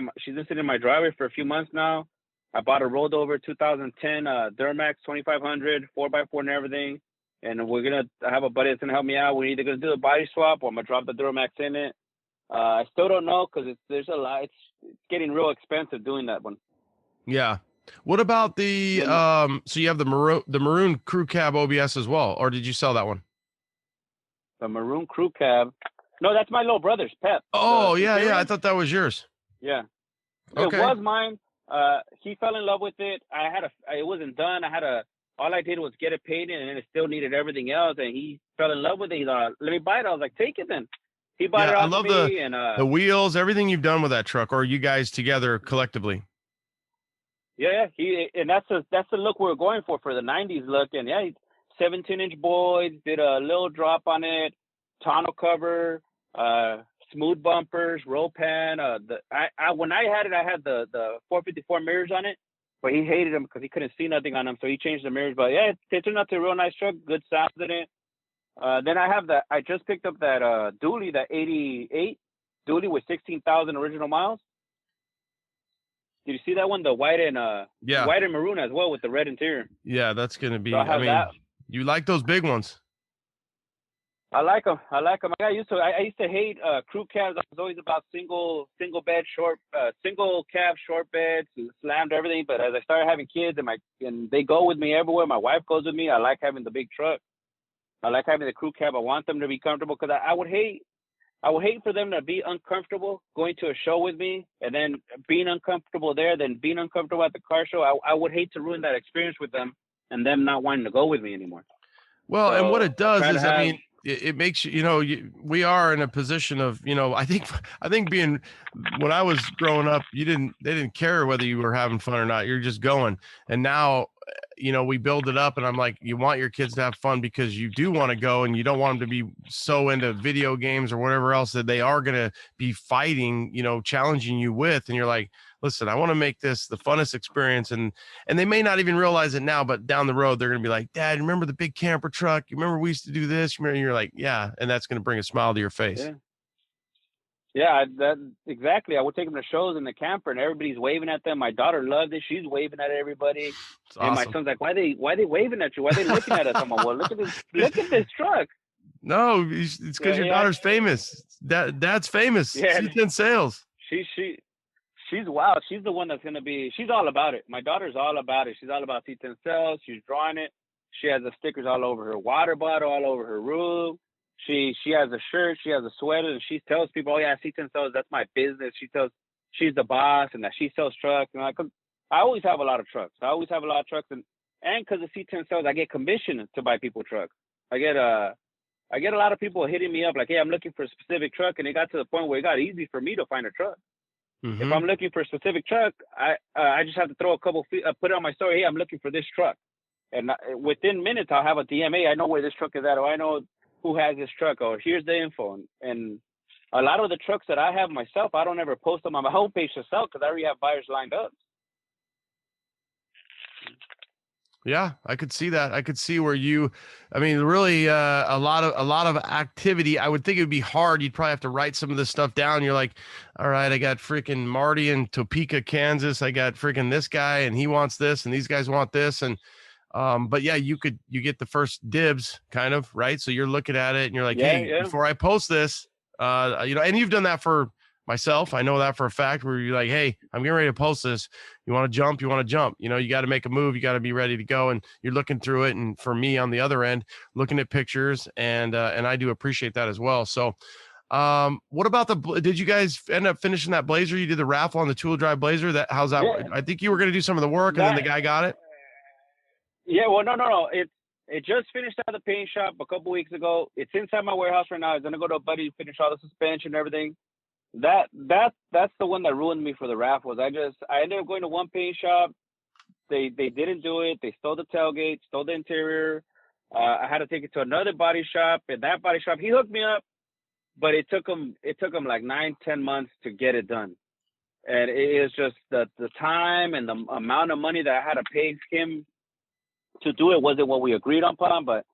in my driveway for a few months now. I bought a rolled over 2010 Duramax 2500 4x4 and everything. And I have a buddy that's gonna help me out. We're either gonna do a body swap or I'm gonna drop the Duramax in it. I still don't know because there's a lot. It's getting real expensive doing that one. Yeah. What about the so you have the maroon crew cab OBS as well, or did you sell that one? The maroon crew cab. No, that's my little brother's, Pep. Oh, yeah. I thought that was yours. Yeah. Okay. It was mine. He fell in love with it. It wasn't done. All I did was get it painted, and it still needed everything else. And he fell in love with it. He's like, let me buy it. I was like, take it then. He bought it off me. I love the wheels, everything you've done with that truck, or you guys together collectively. Yeah, that's the look we're going for the 90s look. And yeah, 17-inch boys, did a little drop on it, tonneau cover, smooth bumpers, roll pan. When I had it, I had the 454 mirrors on it, but he hated them because he couldn't see nothing on them, so he changed the mirrors. But yeah, it turned out to be a real nice truck, good sound in it. Then I just picked up that dually, that 88 dually with 16,000 original miles. Did you see that one? The white and white and maroon as well with the red interior. Yeah, that's gonna be. So you like those big ones. I like them. I used to hate crew cabs. I was always about single bed single cab short beds, slammed everything. But as I started having kids and they go with me everywhere. My wife goes with me. I like having the big truck. I like having the crew cab. I want them to be comfortable because I would hate for them to be uncomfortable going to a show with me and then being uncomfortable there, then being uncomfortable at the car show. I would hate to ruin that experience with them and them not wanting to go with me anymore. Well, and what it does is, it makes we are in a position of, I think being, when I was growing up, they didn't care whether you were having fun or not. You're just going. And now, we build it up and I'm like, you want your kids to have fun because you do want to go and you don't want them to be so into video games or whatever else that they are going to be fighting, challenging you with. And you're like, listen, I want to make this the funnest experience. And they may not even realize it now, but down the road, they're going to be like, Dad, remember the big camper truck? You remember we used to do this? And you're like, yeah. And that's going to bring a smile to your face. Yeah, exactly. I would take them to shows in the camper and everybody's waving at them. My daughter loved it. She's waving at everybody. Awesome. And my son's like, why they waving at you? Why are they looking at us? I'm like, well, look at this truck. No, it's because your daughter's famous. Dad's famous. Yeah. C10 Sales. She's wild. She's the one that's going to be, she's all about it. My daughter's all about it. She's all about C10 Sales. She's drawing it. She has the stickers all over her water bottle, all over her room. She has a shirt, she has a sweater, and she tells people, oh yeah, C10 Sales, that's my business. She's the boss and that she sells trucks. And I always have a lot of trucks. And because of C10 Sales, I get commission to buy people trucks. I get a lot of people hitting me up like, hey, I'm looking for a specific truck. And it got to the point where it got easy for me to find a truck. If I'm looking for a specific truck, I just have to throw a couple feet, put it on my story. Hey, I'm looking for this truck, and within minutes I'll have a DMA. I know where this truck is at, or I know who has this truck, or here's the info. And a lot of the trucks that I have myself, I don't ever post them on my homepage to sell because I already have buyers lined up. Yeah, I could see that. I could see where really a lot of activity. I would think it would be hard. You'd probably have to write some of this stuff down. You're like, all right, I got freaking Marty in Topeka, Kansas. I got freaking this guy and he wants this and these guys want this. And, but yeah, you get the first dibs kind of, right? So you're looking at it and you're like, before I post this, and you've done that for myself. I know that for a fact where you're like, hey, I'm getting ready to post this. You want to jump? You got to make a move. You got to be ready to go. And you're looking through it. And for me on the other end, looking at pictures and I do appreciate that as well. So, what about did you guys end up finishing that Blazer? You did the raffle on the two-wheel drive Blazer. How's that? Yeah. I think you were going to do some of the work and then the guy got it. Yeah. Well, no. It just finished out of the paint shop a couple weeks ago. It's inside my warehouse right now. I'm going to go to a buddy to finish all the suspension and everything. That's the one that ruined me for the raffles. I ended up going to one paint shop. They didn't do it. They stole the tailgate, stole the interior. I had to take it to another body shop. And that body shop, he hooked me up, but it took him like 9-10 months to get it done. And it is just the time and the amount of money that I had to pay him to do it wasn't what we agreed upon, but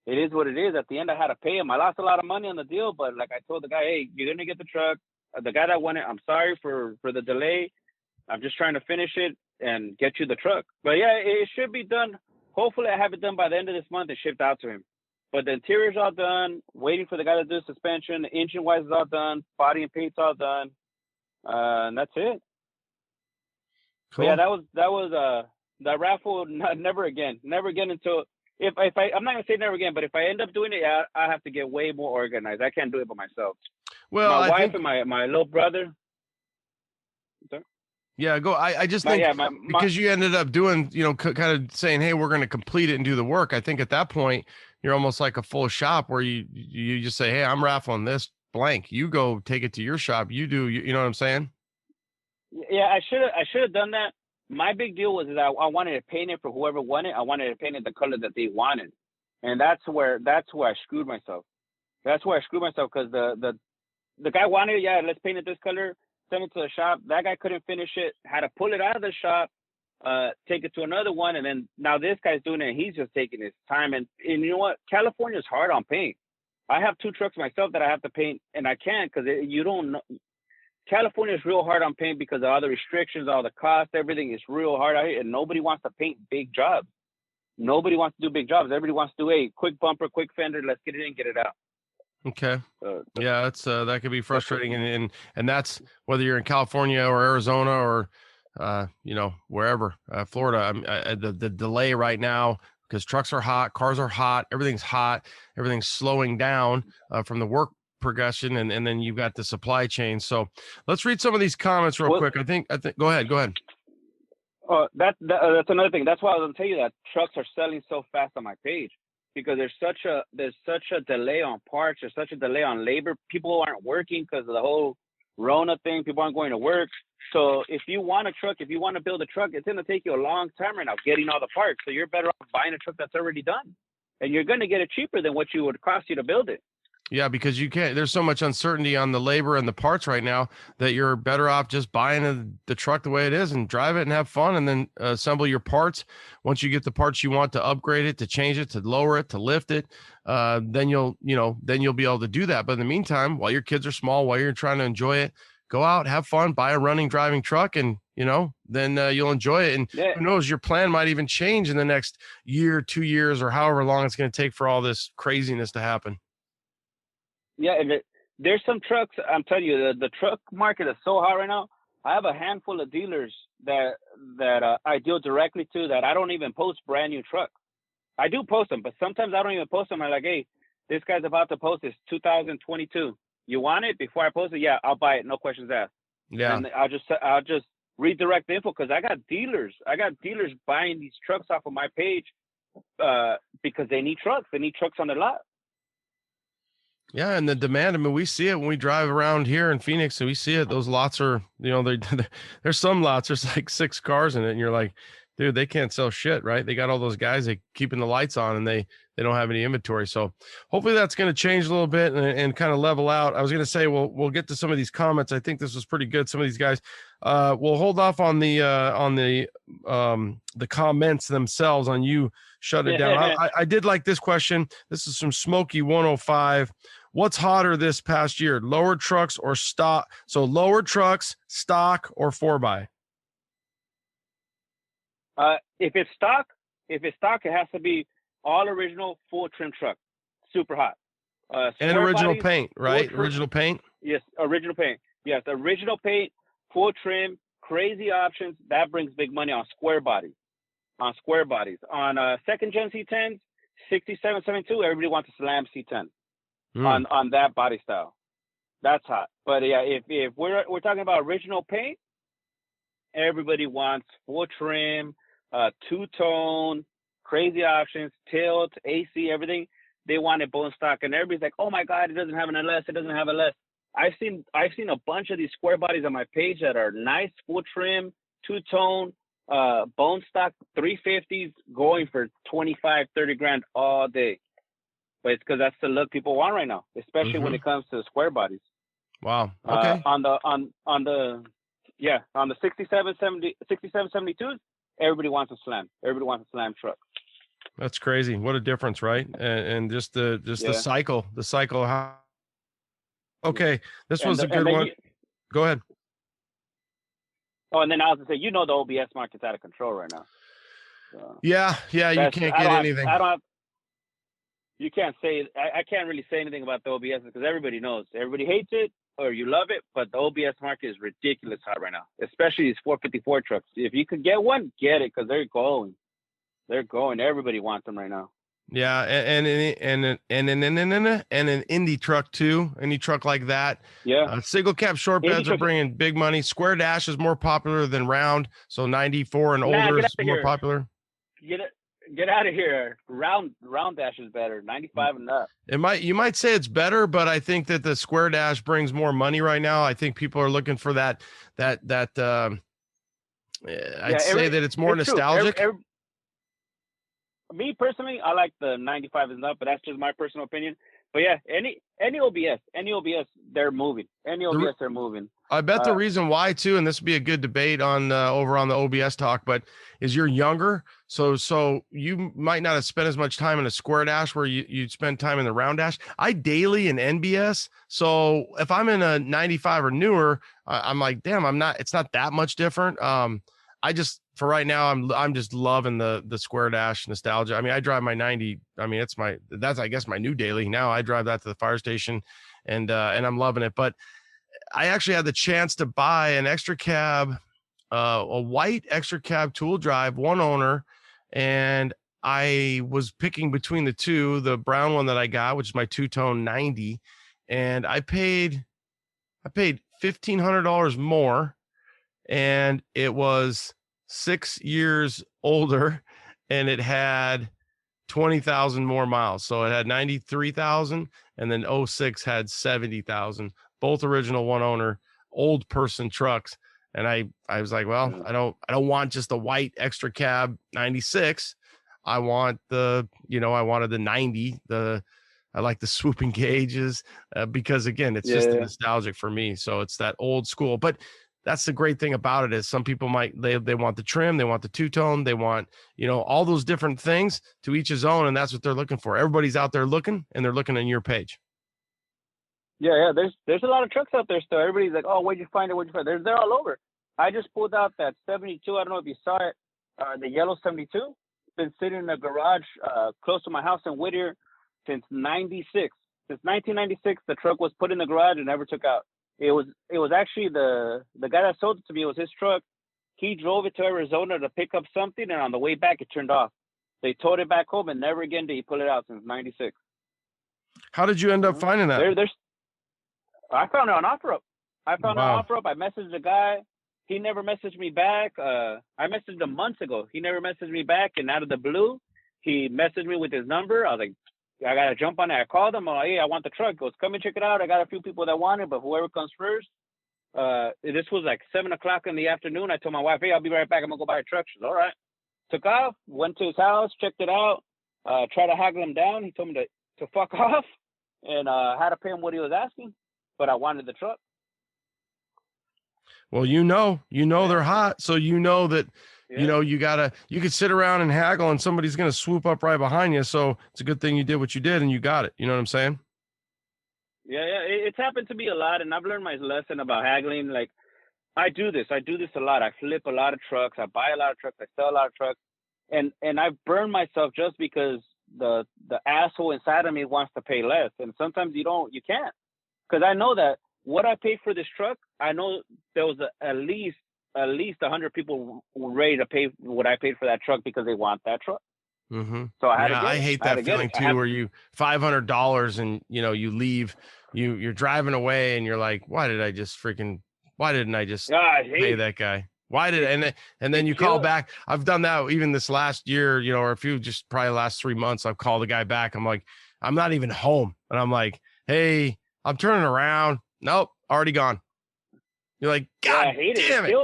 it is what it is. At the end, I had to pay him. I lost a lot of money on the deal, but like I told the guy, hey, you're going to get the truck. The guy that won it, I'm sorry for the delay. I'm just trying to finish it and get you the truck. But yeah, it should be done. Hopefully I have it done by the end of this month and shipped out to him. But the interior's all done. Waiting for the guy to do the suspension. The engine-wise is all done. Body and paint's all done. And that's it. Cool. Yeah, that was that raffle. Never again until if I'm not gonna say never again, but if I end up doing it, I have to get way more organized. I can't do it by myself. Well, my wife and my little brother. Sorry? Yeah, go. I just think because you ended up doing, kind of saying, hey, we're going to complete it and do the work. I think at that point, you're almost like a full shop where you just say, hey, I'm raffling this blank. You go take it to your shop. You do, you know what I'm saying? Yeah, I should have done that. My big deal was that I wanted to paint it for whoever won it. I wanted to paint it the color that they wanted. And that's where I screwed myself. That's where I screwed myself because the guy wanted, let's paint it this color, send it to the shop. That guy couldn't finish it, had to pull it out of the shop, take it to another one. And then now this guy's doing it. And he's just taking his time. And you know what? California is hard on paint. I have 2 trucks myself that I have to paint, and I can't because you don't know. California is real hard on paint because of all the restrictions, all the cost, everything is real hard out here. And nobody wants to paint big jobs. Nobody wants to do big jobs. Everybody wants to do a quick bumper, quick fender. Let's get it in, get it out. Okay. Yeah, that's that could be frustrating, and that's whether you're in California or Arizona or wherever, Florida. The delay right now because trucks are hot, cars are hot, everything's hot, everything's slowing down from the work progression, and then you've got the supply chain. So let's read some of these comments real quick. I think. Go ahead. That's another thing. That's why I was gonna tell you that trucks are selling so fast on my page. Because there's such a delay on parts, there's such a delay on labor. People aren't working because of the whole Rona thing. People aren't going to work. So if you want a truck, if you want to build a truck, it's going to take you a long time right now getting all the parts. So you're better off buying a truck that's already done, and you're going to get it cheaper than what you would cost you to build it. Yeah, because there's so much uncertainty on the labor and the parts right now that you're better off just buying the truck the way it is and drive it and have fun and then assemble your parts. Once you get the parts you want to upgrade it, to change it, to lower it, to lift it, then you'll be able to do that. But in the meantime, while your kids are small, while you're trying to enjoy it, go out, have fun, buy a running, driving truck, and then you'll enjoy it. And who knows, your plan might even change in the next year, 2 years, or however long it's going to take for all this craziness to happen. Yeah, there's some trucks. I'm telling you, the truck market is so hot right now. I have a handful of dealers that I deal directly to that I don't even post brand new trucks. I do post them, but sometimes I don't even post them. I'm like, hey, this guy's about to post this 2022. You want it? Before I post it, yeah, I'll buy it. No questions asked. Yeah, and I'll just redirect the info because I got dealers buying these trucks off of my page because they need trucks. They need trucks on their lot. Yeah, and the demand, I mean, we see it when we drive around here in Phoenix, and we see it. Those lots are, there's some lots, there's like 6 cars in it, and you're like, dude, they can't sell shit, right? They got all those guys that keeping the lights on, and they don't have any inventory. So hopefully that's going to change a little bit and kind of level out. I was going to say, we'll get to some of these comments. I think this was pretty good. Some of these guys, we'll hold off on the comments themselves on you shut it down. I did like this question. This is from Smokey 105. What's hotter this past year, lower trucks or stock? So lower trucks, stock, or 4x? If it's stock, it has to be all original, full trim truck, super hot. And original bodies, paint, right? Original paint. Yes, original paint. Yes, original paint, full trim, crazy options. That brings big money on square bodies. On second gen C10s, 67, 72, everybody wants a slam C10. On that body style, that's hot. But yeah, if we're talking about original paint, everybody wants full trim, two-tone, crazy options, tilt, AC, everything. They want it bone stock, and everybody's like, "Oh my God, it doesn't have an LS. It doesn't have a LS." I've seen a bunch of these square bodies on my page that are nice, full trim, two-tone, bone stock 350s going for 25, 30 grand all day. But it's because that's the look people want right now, especially when it comes to the square bodies. Wow. Okay. On the 67, 72s, everybody wants a slam. Everybody wants a slam truck. That's crazy. What a difference, right? And just the cycle. How? Okay, this was a good one. Go ahead. Oh, and then I was gonna say, the OBS market's out of control right now. So yeah, you can't get anything. You can't say. I can't really say anything about the OBS because everybody knows. Everybody hates it or you love it, but the OBS market is ridiculous hot right now, especially these 454 trucks. If you could get one, get it because they're going. They're going. Everybody wants them right now. Yeah, and an Indy truck too. Any truck like that. Yeah. Single cab short beds are bringing big money. Square dash is more popular than round, so 94 and older is more popular. Get out of here. Round dash is better. 95 and up. You might say it's better, but I think that the square dash brings more money right now. I think people are looking for that. I'd say that it's more nostalgic. Me personally, I like the 95 and up, but that's just my personal opinion. But yeah, any OBS, they're moving. They're moving. I bet the reason why too, and this would be a good debate on over on the OBS talk, but is you're younger, so you might not have spent as much time in a square dash where you'd spend time in the round dash. I daily in NBS, so if I'm in a 95 or newer, I'm like, damn, it's not that much different. For right now, I'm just loving the square dash nostalgia. I mean, I drive my 90. I mean, that's I guess my new daily now. I drive that to the fire station, and I'm loving it. But I actually had the chance to buy an extra cab, a white extra cab tool drive, one owner, and I was picking between the two. The brown one that I got, which is my two-tone 90, and I paid $1,500 more, and it was 6 years older, and it had 20,000 more miles. So it had 93,000, and then 06 had 70,000. Both original one owner, old person trucks. And I was like, well, I don't want just the white extra cab 96. I want I wanted the 90. I like the swooping gauges because again, it's just nostalgic for me. So it's that old school, but that's the great thing about it is some people they want the trim, they want the two-tone, they want, all those different things, to each his own. And that's what they're looking for. Everybody's out there looking, and they're looking on your page. Yeah. There's a lot of trucks out there still. Everybody's like, oh, where'd you find it? They're all over. I just pulled out that 72. I don't know if you saw it. The yellow 72. It's been sitting in a garage close to my house in Whittier since 96. Since 1996, the truck was put in the garage and never took out. It was actually the guy that sold it to me. It was his truck. He drove it to Arizona to pick up something, and on the way back, it turned off. They towed it back home, and never again did he pull it out since 96. How did you end up finding that? I found it on OfferUp. I messaged the guy. He never messaged me back. I messaged him months ago. He never messaged me back, and out of the blue, he messaged me with his number. I was like, I got to jump on it. I called him. I'm like, hey, I want the truck. He goes, come and check it out. I got a few people that want it, but whoever comes first. This was like 7 o'clock in the afternoon. I told my wife, hey, I'll be right back. I'm going to go buy a truck. She's all right. Took off, went to his house, checked it out, tried to haggle him down. He told me to fuck off, and had to pay him what he was asking, but I wanted the truck. Well, they're hot. So that, you could sit around and haggle and somebody's going to swoop up right behind you. So it's a good thing you did what you did and you got it. You know what I'm saying? Yeah. It's happened to me a lot, and I've learned my lesson about haggling. Like, I do this a lot. I flip a lot of trucks. I buy a lot of trucks. I sell a lot of trucks. And I've burned myself just because the asshole inside of me wants to pay less. And sometimes you can't. Because I know that what I paid for this truck, I know there was at least 100 people ready to pay what I paid for that truck because they want that truck. Mm-hmm. So I had to get I it. hate that feeling too, where you $500 and you leave, you're driving away and you're like, why didn't I just pay that guy? Why did and then you call back? I've done that even this last year, or a few, just probably the last 3 months. I've called the guy back. I'm like, I'm not even home, and I'm like, hey, I'm turning around. Nope, already gone. You're like, God, I hate damn it.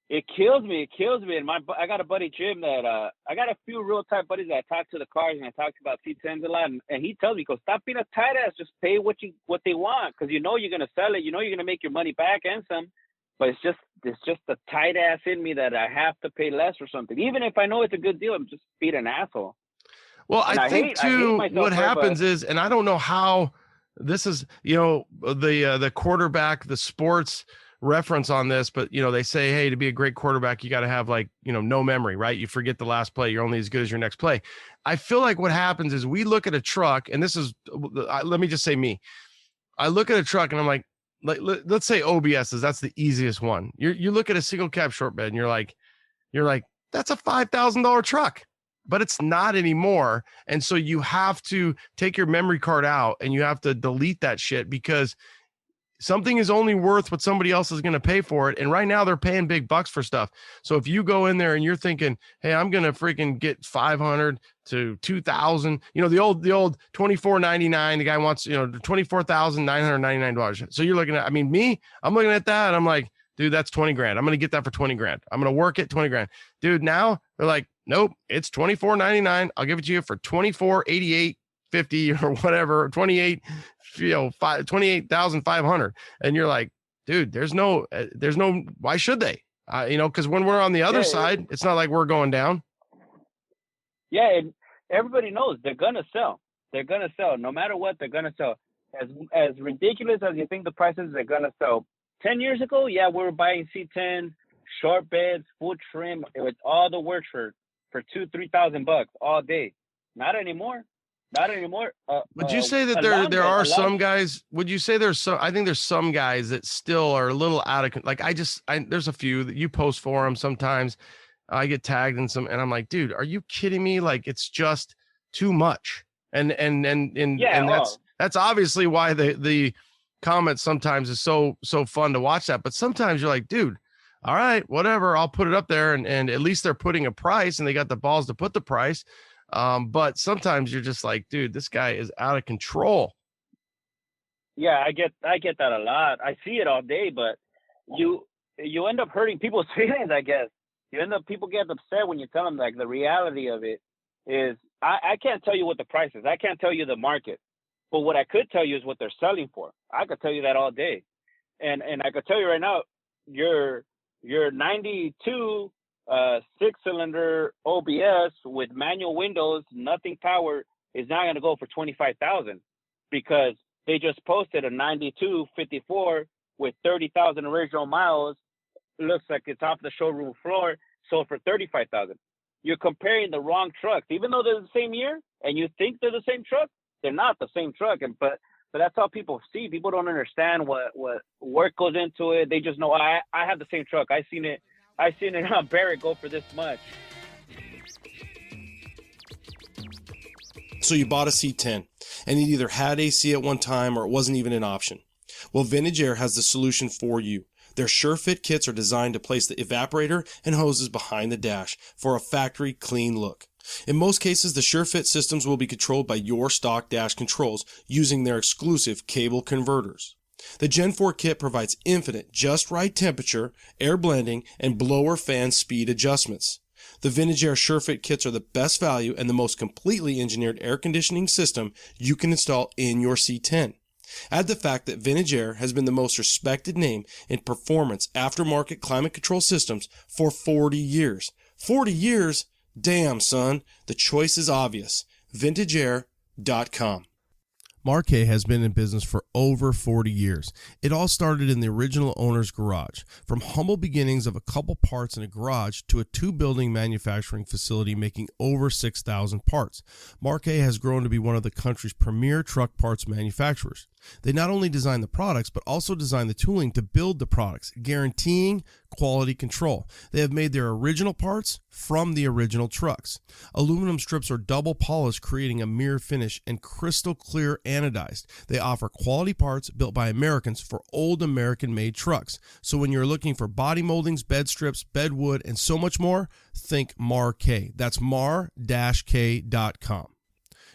It kills me. And I got a buddy, Jim, that I got a few real tight buddies that I talk to the cars, and I talk about C10s a lot. And he tells me, he goes, stop being a tight ass. Just pay what they want, because you're going to sell it. You're going to make your money back and some. But it's just the tight ass in me that I have to pay less or something. Even if I know it's a good deal, I'm just being an asshole. Well, I think too, what happens is, and I don't know how this is, the quarterback, the sports reference on this, but they say, hey, to be a great quarterback, you got to have no memory, right? You forget the last play. You're only as good as your next play. I feel like what happens is we look at a truck, and this is, let me just say me. I look at a truck and I'm like, let's say OBSs, that's the easiest one. You look at a single cab short bed and you're like, that's a $5,000 truck, but it's not anymore. And so you have to take your memory card out and you have to delete that shit, because something is only worth what somebody else is going to pay for it. And right now they're paying big bucks for stuff. So if you go in there and you're thinking, hey, I'm going to freaking get 500 to 2,000, the old $24.99, the guy wants, $24,999. So you're looking at, I'm looking at that and I'm like, dude, that's 20 grand. I'm going to get that for 20 grand. I'm going to work it 20 grand. Dude, now they're like, nope, it's $24.99. I'll give it to you for $24,8850 or whatever, 28,500. And you're like, dude, there's no, why should they? Because when we're on the other side, it's not like we're going down. Yeah, and everybody knows they're gonna sell. They're gonna sell no matter what. They're gonna sell. As ridiculous as you think the prices, they're gonna sell. 10 years ago, we were buying C10s, short beds, full trim, with all the work for $2,000-$3,000 all day. Not anymore. Would you say that there are some guys? Would you say there's some? I think there's some guys that still are a little out of, like, there's a few that you post for them sometimes. I get tagged in some, and I'm like, dude, are you kidding me? Like, it's just too much. And that's obviously why the comments sometimes is so fun to watch that. But sometimes you're like, dude, all right, whatever, I'll put it up there, and at least they're putting a price and they got the balls to put the price. But sometimes you're just like, dude, this guy is out of control. Yeah, I get that a lot. I see it all day, but you end up hurting people's feelings, I guess. People get upset when you tell them, like, the reality of it is, I can't tell you what the price is. I can't tell you the market. But what I could tell you is what they're selling for. I could tell you that all day. And I could tell you right now, your 92 6-cylinder OBS with manual windows, nothing power, is not going to go for $25,000, because they just posted a 92 54 with 30,000 original miles. Looks like it's off the showroom floor, sold for $35,000. You're comparing the wrong trucks, even though they're the same year and you think they're the same truck. They're not the same truck. But that's how people see. People don't understand what work goes into it. They just know, I have the same truck. I seen it on Barrett go for this much. So you bought a C10 and it either had AC at one time or it wasn't even an option. Well, Vintage Air has the solution for you. Their SureFit kits are designed to place the evaporator and hoses behind the dash for a factory clean look. In most cases, the SureFit systems will be controlled by your stock dash controls using their exclusive cable converters. The Gen 4 kit provides infinite, just right temperature, air blending, and blower fan speed adjustments. The Vintage Air SureFit kits are the best value and the most completely engineered air conditioning system you can install in your C10. Add the fact that Vintage Air has been the most respected name in performance aftermarket climate control systems for 40 years. 40 years? Damn, son. The choice is obvious. VintageAir.com. Marquet has been in business for over 40 years. It all started in the original owner's garage. From humble beginnings of a couple parts in a garage to a 2-building manufacturing facility making over 6,000 parts, Marquet has grown to be one of the country's premier truck parts manufacturers. They not only design the products, but also design the tooling to build the products, guaranteeing quality control. They have made their original parts from the original trucks. Aluminum strips are double polished, creating a mirror finish, and crystal clear anodized. They offer quality parts built by Americans for old American-made trucks. So when you're looking for body moldings, bed strips, bed wood, and so much more, think Marquet. That's mar-k.com.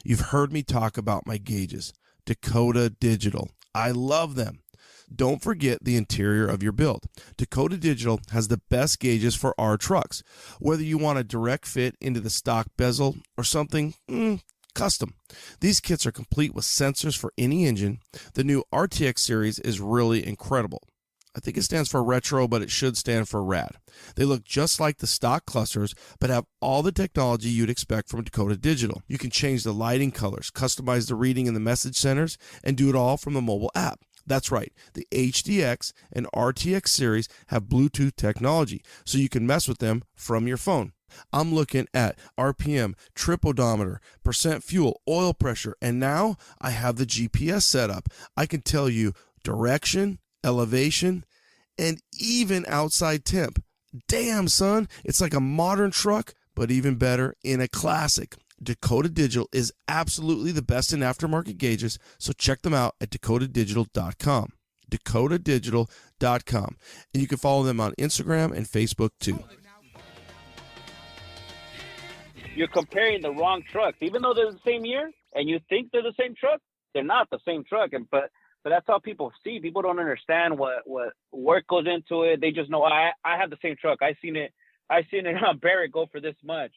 You've heard me talk about my gauges. Dakota Digital. I love them. Don't forget the interior of your build. Dakota Digital has the best gauges for our trucks. Whether you want a direct fit into the stock bezel or something custom. These kits are complete with sensors for any engine. The new RTX series is really incredible. I think it stands for retro, but it should stand for rad. They look just like the stock clusters, but have all the technology you'd expect from Dakota Digital. You can change the lighting colors, customize the reading in the message centers, and do it all from the mobile app. That's right, the HDX and RTX series have Bluetooth technology, so you can mess with them from your phone. I'm looking at RPM, trip odometer, percent fuel, oil pressure, and now I have the GPS set up. I can tell you direction, elevation, and even outside temp. Damn, son, it's like a modern truck, but even better in a classic. Dakota Digital is absolutely the best in aftermarket gauges, so check them out at dakotadigital.com. dakotadigital.com. And you can follow them on Instagram and Facebook too. You're comparing the wrong trucks. Even though they're the same year and you think they're the same truck, they're not the same truck. But that's how people see. People don't understand what work goes into it. They just know I have the same truck. I seen it on Barrett go for this much.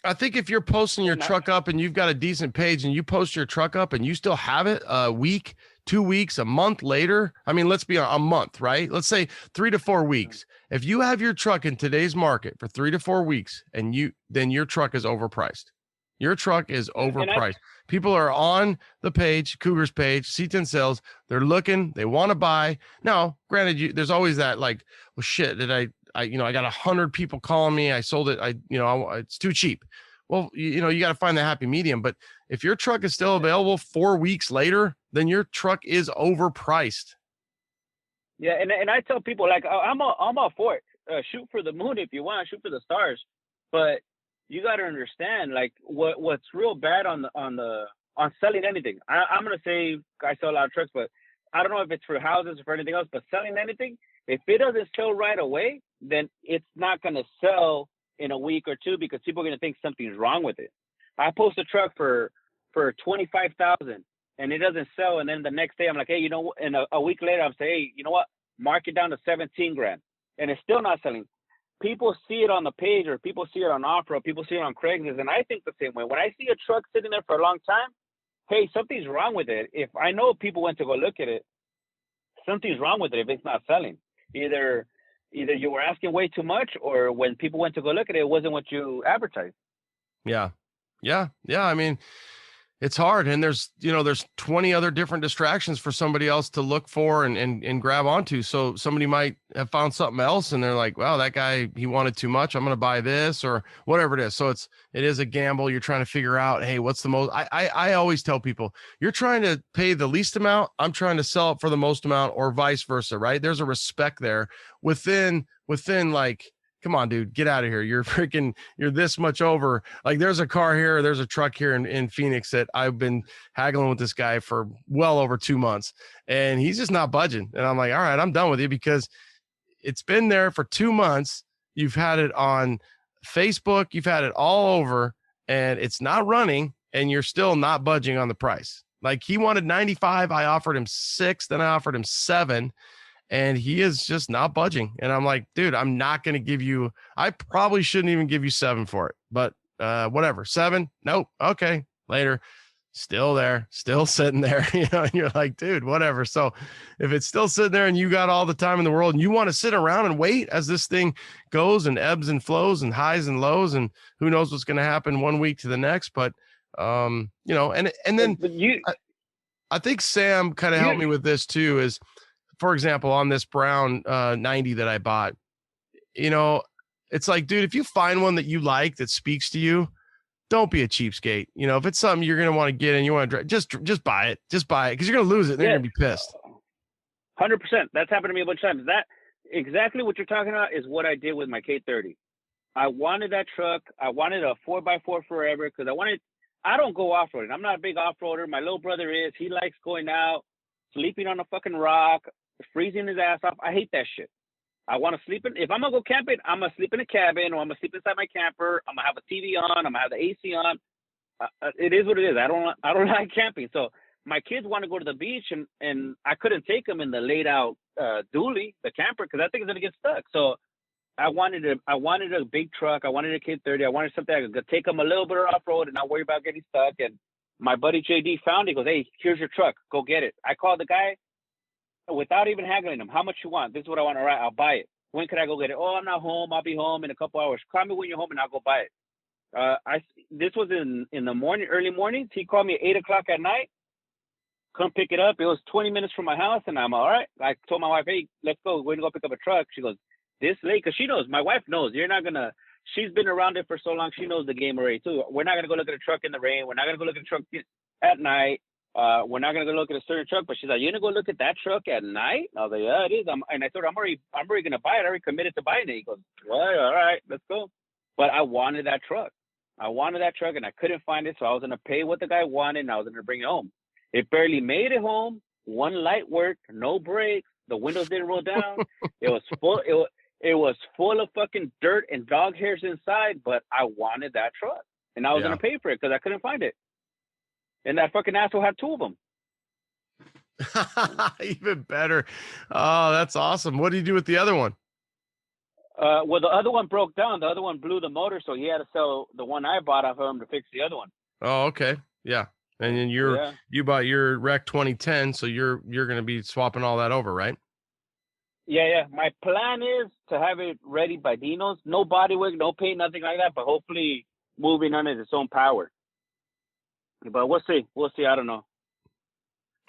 I think if you're posting your truck up and you've got a decent page and you post your truck up and you still have it a week, 2 weeks, a month later, I mean, let's be a month, right? Let's say 3 to 4 weeks. If you have your truck in today's market for 3 to 4 weeks then your truck is overpriced. Your truck is overpriced. People are on the page, Cougar's page, C10 Sales. They're looking, they want to buy. Now, granted, there's always that like, well, shit, I got 100 people calling me. I sold it. It's too cheap. Well, you got to find the happy medium. But if your truck is still available 4 weeks later, then your truck is overpriced. Yeah, and I tell people like I'm all for it. Shoot for the moon if you want. Shoot for the stars. But you got to understand like what's real bad on selling anything. I'm gonna say I sell a lot of trucks, but I don't know if it's for houses or for anything else. But selling anything, if it doesn't sell right away, then it's not going to sell in a week or two because people are going to think something's wrong with it. I post a truck for $25,000 and it doesn't sell. And then the next day I'm like, hey, and a week later I'm saying, hey, you know what? Mark it down to 17 grand and it's still not selling. People see it on the page or people see it on Offroad, people see it on Craigslist. And I think the same way. When I see a truck sitting there for a long time, hey, something's wrong with it. If I know people went to go look at it, something's wrong with it if it's not selling. Either you were asking way too much or when people went to go look at it, it wasn't what you advertised. Yeah. I mean, it's hard. And there's 20 other different distractions for somebody else to look for and grab onto. So somebody might have found something else and they're like, wow, that guy, he wanted too much. I'm going to buy this or whatever it is. So it is a gamble. You're trying to figure out, hey, what's the most, I always tell people, you're trying to pay the least amount. I'm trying to sell it for the most amount or vice versa, right? There's a respect there within like, come on, dude, get out of here. You're this much over. Like there's a car here, there's a truck here in Phoenix that I've been haggling with this guy for well over 2 months and he's just not budging. And I'm like, all right, I'm done with you because it's been there for 2 months. You've had it on Facebook, you've had it all over and it's not running, and you're still not budging on the price. Like, he wanted 95. I offered him 6. Then I offered him 7. And he is just not budging. And I'm like, dude, I'm not going to give you, I probably shouldn't even give you 7 for it, but whatever. 7. Nope. Okay. Later. Still there, still sitting there, and you're like, dude, whatever. So if it's still sitting there and you got all the time in the world and you want to sit around and wait as this thing goes and ebbs and flows and highs and lows, and who knows what's going to happen one week to the next, but and then I think Sam kind of helped me with this too, is, for example, on this Brown 90 that I bought, it's like, dude, if you find one that you like that speaks to you, don't be a cheapskate. If it's something you're going to want to get and you want to just buy it, because you're going to lose it and you're going to be pissed. 100%. That's happened to me a bunch of times. That exactly what you're talking about is what I did with my K30. I wanted that truck. I wanted a 4x4 forever because I don't go off-roading. I'm not a big off-roader. My little brother is. He likes going out, sleeping on a fucking rock, freezing his ass off. I hate that shit. I want to sleep if I'm going to go camping, I'm going to sleep in a cabin, or I'm going to sleep inside my camper. I'm going to have a TV on. I'm going to have the AC on. It is what it is. I don't like camping. So my kids want to go to the beach, and I couldn't take them in the laid out dually, the camper, because I think it's going to get stuck. So I wanted a big truck. I wanted a K30. I wanted something I could take them a little bit off road and not worry about getting stuck. And my buddy JD found it. He goes, "Hey, here's your truck. Go get it." I called the guy without even haggling him. "How much you want?" "This is what I want." "All right, I'll buy it." "When can I go get it?" "Oh, I'm not home. I'll be home in a couple hours." "Call me when you're home and I'll go buy it." This was in the morning, early mornings. He called me at 8:00 at night. Come pick it up. It was 20 minutes from my house, and I'm all right. I told my wife, "Hey, let's go. We're gonna go pick up a truck." She goes, "This late?" Because she knows. My wife knows. You're not gonna. She's been around it for so long. She knows the game already too. We're not gonna go look at a truck in the rain. We're not gonna go look at a truck at night. We're not gonna go look at a certain truck. But she's like, "You're gonna go look at that truck at night?" I was like, "Yeah, it is." And I told her, I'm already gonna buy it. I already committed to buying it. He goes, "Well, all right, let's go." But I wanted that truck. And I couldn't find it, so I was gonna pay what the guy wanted, and I was gonna bring it home. It barely made it home. One light worked, no brakes. The windows didn't roll down. It was full. It was full of fucking dirt and dog hairs inside. But I wanted that truck, and I was gonna pay for it because I couldn't find it. And that fucking asshole had 2 of them. Even better. Oh, that's awesome. What do you do with the other one? Well, the other one broke down. The other one blew the motor, so he had to sell the one I bought off of him to fix the other one. Oh, okay. Yeah. And then you bought your Rec 2010, so you're going to be swapping all that over, right? Yeah. My plan is to have it ready by Dino's. No bodywork, no paint, nothing like that, but hopefully moving under its own power. But we'll see. I don't know.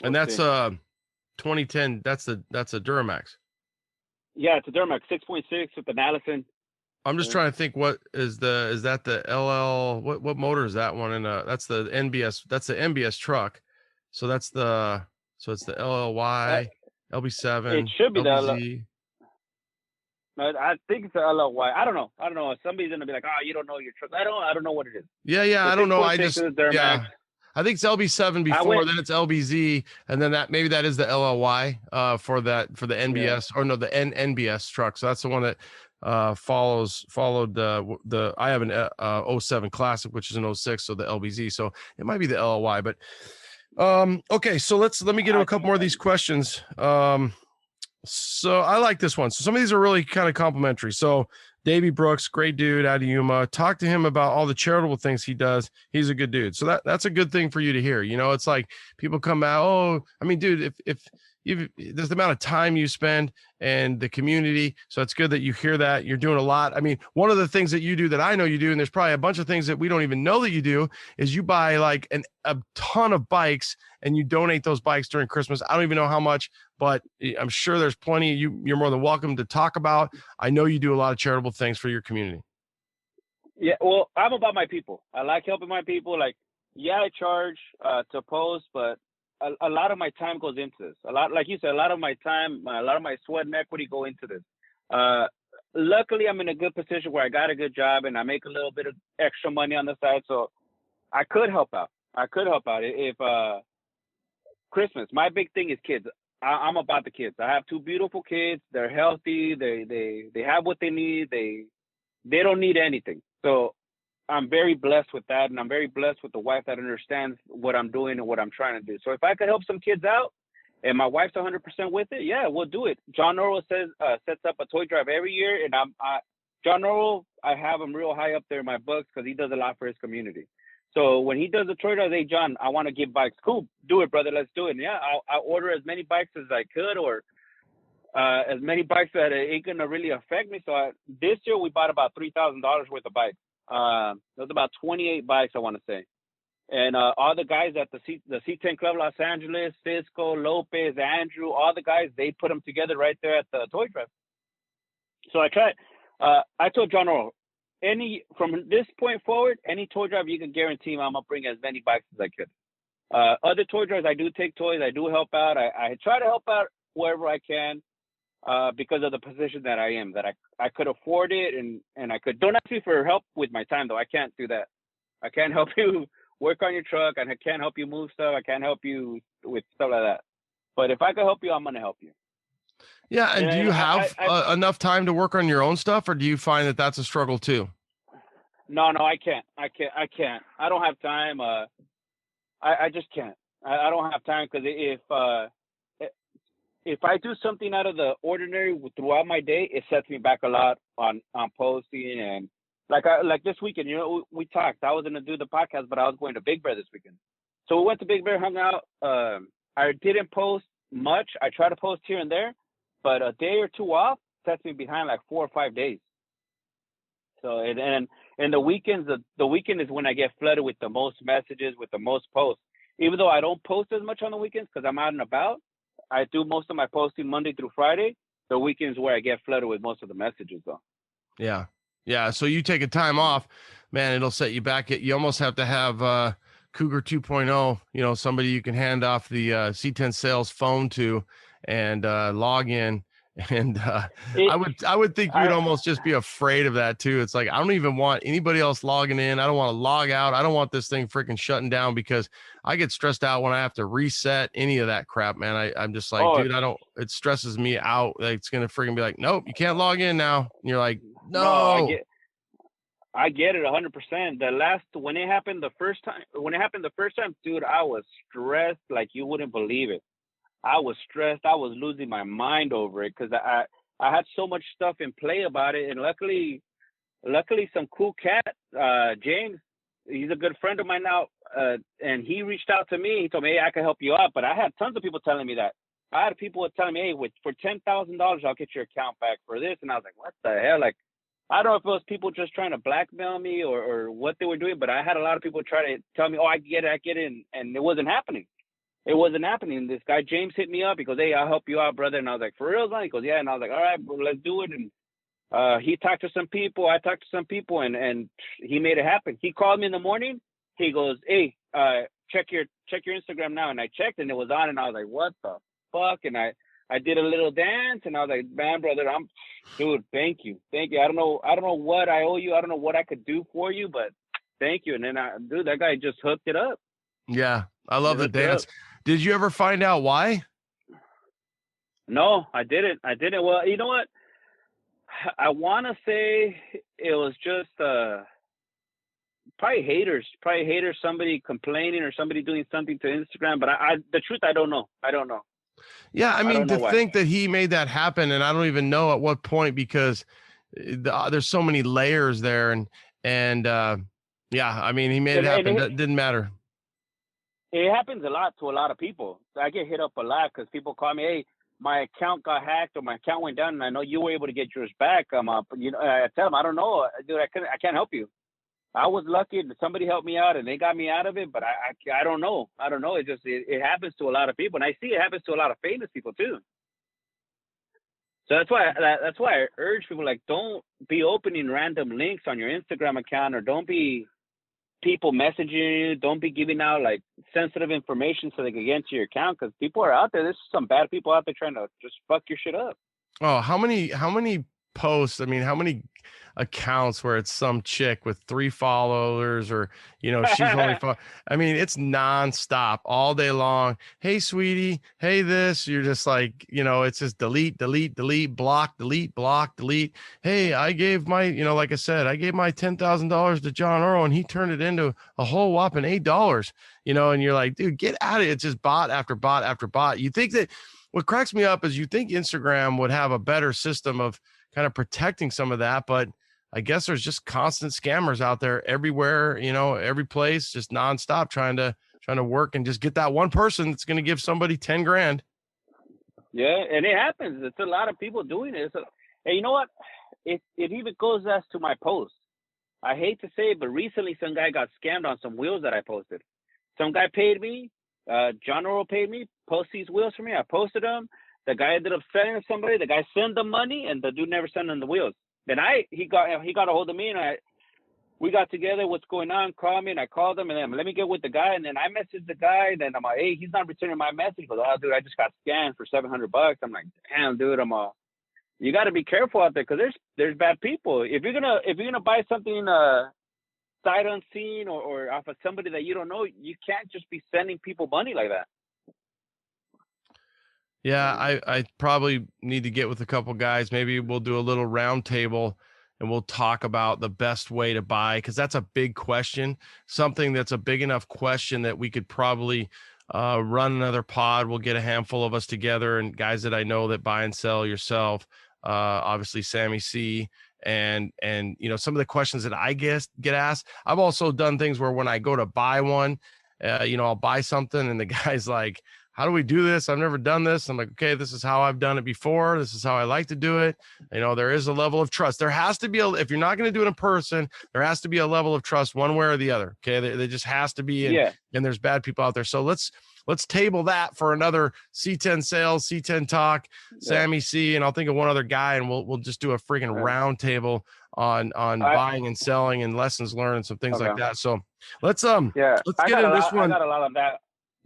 And that's 2010. That's a Duramax. Yeah, it's a Duramax 6.6 with an Allison. I'm just trying to think, is that the LL, what motor is that one? And that's the NBS, that's the NBS truck. So it's the LLY, LB7. It should be LBZ. I think it's the LLY. I don't know. Somebody's gonna be like, "Oh, you don't know your truck." I don't know what it is. Yeah. I don't know. I think it's LB7 before, then it's LBZ, and then maybe that is the LLY for the NBS, or no, the NBS truck. So that's the one that followed the I have an 07 Classic, which is an 06, so the LBZ. So it might be the LLY, but okay. So let me get to a couple more of these questions. So I like this one. So some of these are really kind of complimentary. So Davey Brooks, great dude out of Yuma. Talk to him about all the charitable things he does. He's a good dude. So that's a good thing for you to hear. It's like people come out. Oh, I mean, dude, if there's the amount of time you spend and the community. So it's good that you hear that you're doing a lot. I mean, one of the things that you do that I know you do, and there's probably a bunch of things that we don't even know that you do, is you buy like a ton of bikes and you donate those bikes during Christmas. I don't even know how much, but I'm sure there's plenty. You're more than welcome to talk about. I know you do a lot of charitable things for your community. Yeah. Well, I'm about my people. I like helping my people. Like, yeah, I charge to post, but a lot of my time goes into this. A lot, like you said, a lot of my time, a lot of my sweat and equity go into this. Luckily, I'm in a good position where I got a good job and I make a little bit of extra money on the side, so I could help out. If Christmas, my big thing is kids. I'm about the kids. I have 2 beautiful kids. They're healthy. They have what they need. They don't need anything. So I'm very blessed with that, and I'm very blessed with the wife that understands what I'm doing and what I'm trying to do. So if I could help some kids out, and my wife's 100% with it, yeah, we'll do it. John Norwell sets up a toy drive every year, and John Norwell, I have him real high up there in my books because he does a lot for his community. So when he does the toy drive, hey, John, I want to give bikes. Cool, do it, brother. Let's do it. And yeah, I'll order as many bikes as I could, or as many bikes that it ain't gonna really affect me. So this year we bought about $3,000 worth of bikes. It was about 28 bikes, I want to say. And all the guys at the C10 Club Los Angeles, Cisco, Lopez, Andrew, all the guys, they put them together right there at the toy drive. So I tried. I told John Orr, from this point forward, any toy drive you can guarantee me I'm gonna bring as many bikes as I could. Other toy drives, I do take toys, I do help out. I try to help out wherever I can, because of the position that I am, that I could afford it, and I could. Don't ask me for help with my time though. I can't do that. I can't help you work on your truck, and I can't help you move stuff. I can't help you with stuff like that. But if I could help you, I'm gonna help you. Yeah, and do you have enough time to work on your own stuff, or do you find that that's a struggle too? No, I can't. I don't have time. I just can't. I don't have time, because if I do something out of the ordinary throughout my day, it sets me back a lot on posting. And like this weekend, we talked. I was gonna do the podcast, but I was going to Big Bear this weekend. So we went to Big Bear, hung out. I didn't post much. I try to post here and there, but a day or two off sets me behind like 4 or 5 days. So and the weekends, the weekend is when I get flooded with the most messages, with the most posts. Even though I don't post as much on the weekends because I'm out and about, I do most of my posting Monday through Friday. The weekends where I get flooded with most of the messages, though. Yeah. So you take a time off, man, it'll set you back. You almost have to have Cougar 2.0, somebody you can hand off the C10 Sales phone to and log in. And I would think you would almost just be afraid of that too. It's like, I don't even want anybody else logging in. I don't want to log out. I don't want this thing freaking shutting down, because I get stressed out when I have to reset any of that crap, man. I'm just like, dude, it stresses me out. Like, it's going to freaking be like, nope, you can't log in now. And you're like, no. I get it 100%. When it happened the first time, dude, I was stressed like you wouldn't believe it. I was stressed. I was losing my mind over it, because I had so much stuff in play about it. And luckily some cool cat, James, he's a good friend of mine now, and he reached out to me. He told me, hey, I can help you out. But I had tons of people telling me that. I had people telling me, hey, for $10,000, I'll get your account back for this. And I was like, what the hell? Like, I don't know if it was people just trying to blackmail me or what they were doing, but I had a lot of people try to tell me, oh, I get it, and it wasn't happening. It wasn't happening. This guy, James, hit me up. He goes, hey, I'll help you out, brother. And I was like, for real, son? He goes, yeah. And I was like, all right, bro, let's do it. And he talked to some people. I talked to some people, and he made it happen. He called me in the morning. He goes, hey, check your Instagram now. And I checked, and it was on. And I was like, what the fuck? And I did a little dance, and I was like, man, brother, dude, thank you. I don't know what I owe you. I don't know what I could do for you, but thank you. And then that guy just hooked it up. Yeah, I love the dance. Did you ever find out why? No, I didn't. Well, you know what? I want to say it was just probably haters, somebody complaining or somebody doing something to Instagram. But the truth, I don't know. Yeah, I mean, to think that he made that happen, and I don't even know at what point, because there's so many layers there, and yeah, I mean, he made it happen. It didn't matter. It happens a lot to a lot of people. I get hit up a lot because people call me, hey, my account got hacked or my account went down, and I know you were able to get yours back. I tell them, I don't know, dude, I can't help you. I was lucky that somebody helped me out and they got me out of it, but I don't know. It happens to a lot of people, and I see it happens to a lot of famous people too. So that's why I urge people, like, don't be opening random links on your Instagram account, or don't be people messaging you. Don't be giving out like sensitive information so they can get into your account, because people are out there. There's some bad people out there trying to just fuck your shit up. Oh, how many posts? I mean, accounts where it's some chick with 3 followers, or, you know, she's only, I mean, it's nonstop all day long. Hey, sweetie. Hey, this. You're just like, you know, it's just delete, delete, delete, block, delete, block, delete. Hey, I gave my, you know, like I said, I gave my $10,000 to John Earl and he turned it into a whole whopping $8, you know, and you're like, dude, get out of it. It's just bot after bot after bot. You think that what cracks me up is you think Instagram would have a better system of kind of protecting some of that, but I guess there's just constant scammers out there everywhere, you know, every place, just nonstop trying to work and just get that one person that's going to give somebody 10 grand. Yeah. And it happens. It's a lot of people doing it. And you know what? It even goes as to my post. I hate to say it, but recently some guy got scammed on some wheels that I posted. Some guy paid me. John Earl paid me, post these wheels for me. I posted them. The guy ended up selling to somebody. The guy sent the money, and the dude never sent him the wheels. Then he got a hold of me, and we got together. What's going on? Call me, and I called him, and then let me get with the guy. And then I messaged the guy. And then I'm like, hey, he's not returning my message. But oh, dude, I just got scammed for $700. I'm like, damn, dude. You got to be careful out there because there's bad people. If you're gonna buy something sight unseen or off of somebody that you don't know, you can't just be sending people money like that. Yeah, I probably need to get with a couple guys. Maybe we'll do a little round table and we'll talk about the best way to buy, because that's a big question, something that's a big enough question that we could probably run another pod. We'll get a handful of us together and guys that I know that buy and sell, yourself, obviously Sammy C, and you know, some of the questions that I get asked. I've also done things where when I go to buy one, you know, I'll buy something and the guy's like, how do we do this? I've never done this. I'm like, okay, this is how I've done it before. This is how I like to do it. You know, there is a level of trust. There has to be if you're not going to do it in person, there has to be a level of trust one way or the other. Okay. There just has to be. And there's bad people out there. So let's table that for another C10 Sales, C10 Talk, Sammy C, and I'll think of one other guy, and we'll just do a freaking round table on buying and selling and lessons learned and some things like that. So let's get into this one. I got a lot of that.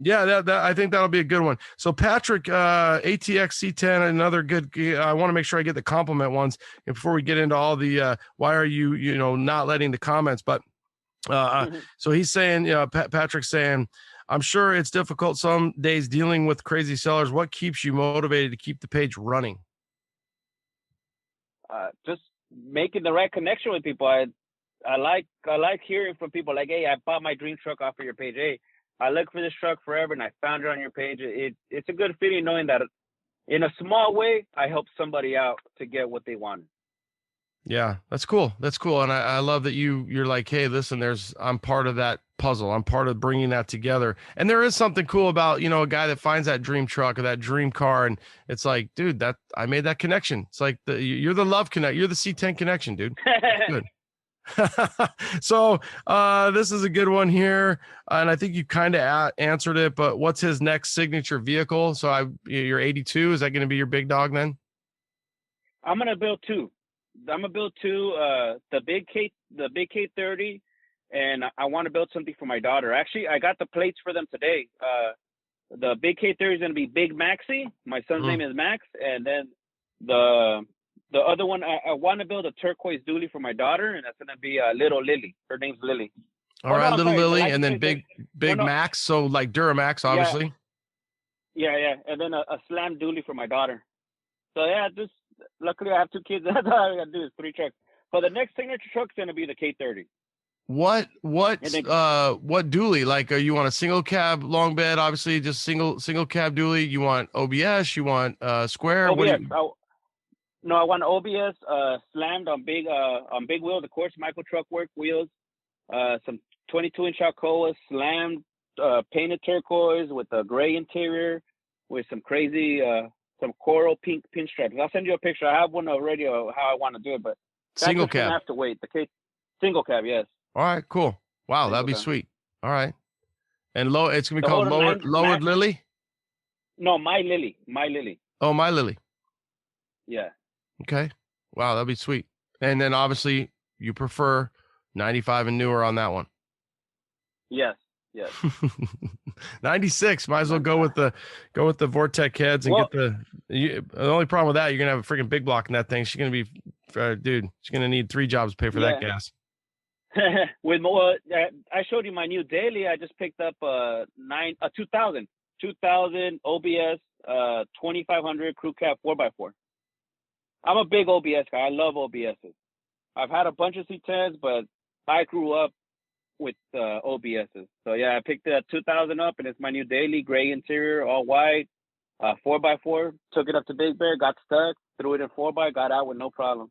Yeah, that I think that'll be a good one. So Patrick, ATX C10, another good. I want to make sure I get the compliment ones before we get into all the why are you not letting the comments. But so he's saying, Patrick's saying, I'm sure it's difficult some days dealing with crazy sellers. What keeps you motivated to keep the page running? Just making the right connection with people. I like hearing from people like, hey, I bought my dream truck off of your page. Hey, I looked for this truck forever and I found it on your page. It's a good feeling knowing that in a small way, I helped somebody out to get what they wanted. Yeah, that's cool. That's cool. And I love that you're like, hey, listen, I'm part of that puzzle. I'm part of bringing that together. And there is something cool about, a guy that finds that dream truck or that dream car. And it's like, dude, I made that connection. It's like you're the love connect. You're the C10 connection, dude. Good. So this is a good one here, and I think you kind of answered it, but what's his next signature vehicle? So you're 82, is that going to be your big dog then? I'm gonna build two. The big K30, and I want to build something for my daughter. Actually, I got the plates for them today. The big K30 is gonna be Big Maxie. My son's name is Max, and then the other one, I want to build a turquoise dually for my daughter, and that's going to be Little Lily. Her name's Lily. All right, Little Lily, and then Big Max, so like Duramax, obviously. Yeah. And then a slam dually for my daughter. So, yeah, just luckily I have two kids. That's all I got to do is 3 trucks. But the next signature truck's going to be the K30. What dually? Like, are you on a single cab long bed? Obviously, just single cab dually. You want OBS? You want square? OBS. No, I want OBS slammed on big wheels, of course, micro truck work wheels, some 22-inch Alcoa slammed, painted turquoise with a gray interior, with some crazy, some coral pink pinstripes. I'll send you a picture. I have one already of how I want to do it, but single cab. Have to wait. Single cab, yes. All right, cool. Wow, that'd be sweet. All right, and it's gonna be called Lowered Lily. No, My Lily. Oh, My Lily. Yeah. Okay. Wow, that'd be sweet. And then obviously you prefer 95 and newer on that one. Yes. Yes. 96. Might as well go with the Vortec heads and the only problem with that, you're gonna have a freaking big block in that thing. She's gonna be, dude. She's gonna need 3 jobs to pay for that gas. With more, I showed you my new daily. I just picked up 2000 OBS 2500 crew cab 4x4. I'm a big OBS guy. I love OBSs. I've had a bunch of C10s, but I grew up with OBSs. So yeah, I picked that 2000 up, and it's my new daily, gray interior, all white, 4x4. Took it up to Big Bear, got stuck, threw it in 4x, got out with no problem.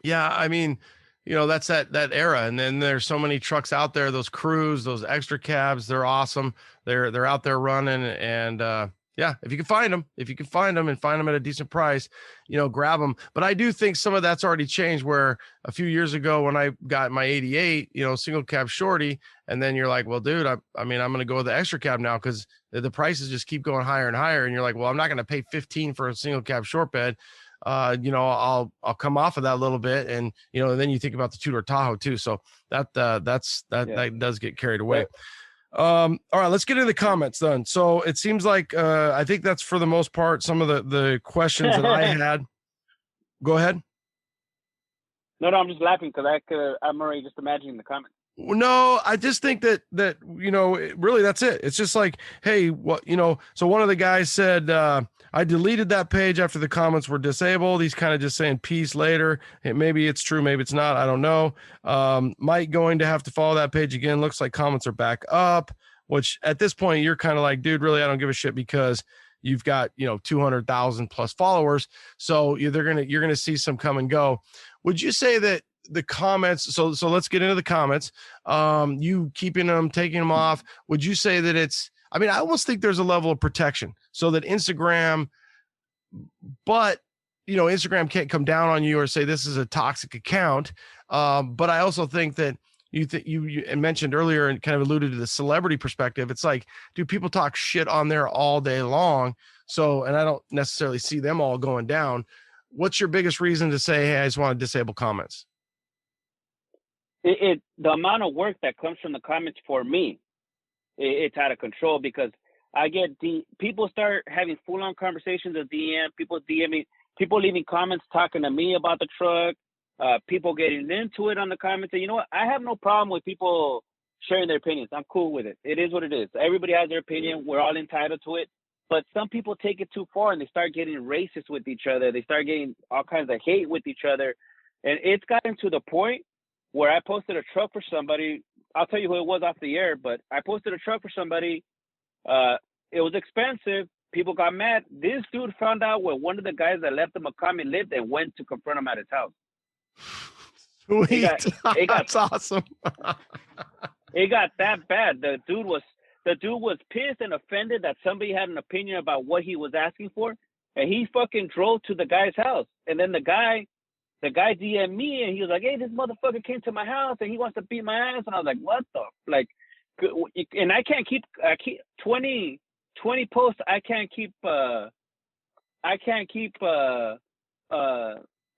Yeah, I mean, you know, that's that era. And then there's so many trucks out there, those crews, those extra cabs, they're awesome. They're out there running, and yeah, if you can find them and find them at a decent price, you know, grab them. But I do think some of that's already changed, where a few years ago when I got my 88, you know, single cab shorty, and then you're like, well, dude, I mean, I'm going to go with the extra cab now because the prices just keep going higher and higher. And you're like, well, I'm not going to pay 15 for a single cab short bed. You know, I'll come off of that a little bit, and you know, and then you think about the 2-door Tahoe too. So that does get carried away. All right, let's get into the comments then. So it seems like I think that's for the most part some of the questions that I had. Go ahead. No, I'm just laughing because I'm already just imagining the comments. No, I just think that you know, really that's it. It's just like, hey, what, you know, so one of the guys said, I deleted that page after the comments were disabled. He's kind of just saying peace later. Maybe it's true, maybe it's not. I don't know. Mike going to have to follow that page again. Looks like comments are back up, which at this point you're kind of like, dude, really, I don't give a shit because you've got, you know, 200,000 plus followers. So you're going to see some come and go. Would you say that the comments, so let's get into the comments, you keeping them, taking them off, would you say that it's, I mean, I almost think there's a level of protection so that Instagram, but you know, Instagram can't come down on you or say this is a toxic account. But I also think that you mentioned earlier and kind of alluded to the celebrity perspective. It's like, do people talk shit on there all day long? So, and I don't necessarily see them all going down. What's your biggest reason to say, hey, I just want to disable comments? The amount of work that comes from the comments for me, it's out of control because I get people start having full-on conversations of DM, people DMing, people leaving comments talking to me about the truck, people getting into it on the comments. And you know what? I have no problem with people sharing their opinions. I'm cool with it. It is what it is. Everybody has their opinion. We're all entitled to it. But some people take it too far and they start getting racist with each other. They start getting all kinds of hate with each other. And it's gotten to the point where I posted a truck for somebody. I'll tell you who it was off the air, but I posted a truck for somebody. It was expensive. People got mad. This dude found out where one of the guys that left him a comment lived and went to confront him at his house. Sweet. That's awesome. It got that bad. The dude was pissed and offended that somebody had an opinion about what he was asking for, and he fucking drove to the guy's house. And then the guy DM'd me, and he was like, "Hey, this motherfucker came to my house, and he wants to beat my ass." And I was like, "What the like?" And I keep 20 posts. I can't keep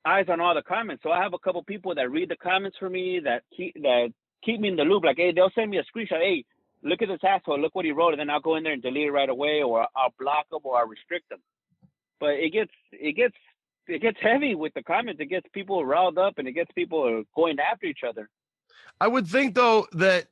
eyes on all the comments. So I have a couple people that read the comments for me that keep me in the loop. Like, hey, they'll send me a screenshot. Hey, look at this asshole. Look what he wrote, and then I'll go in there and delete it right away, or I'll block them, or I'll restrict them. But it gets heavy with the comments. It gets people riled up, and it gets people going after each other. I would think though that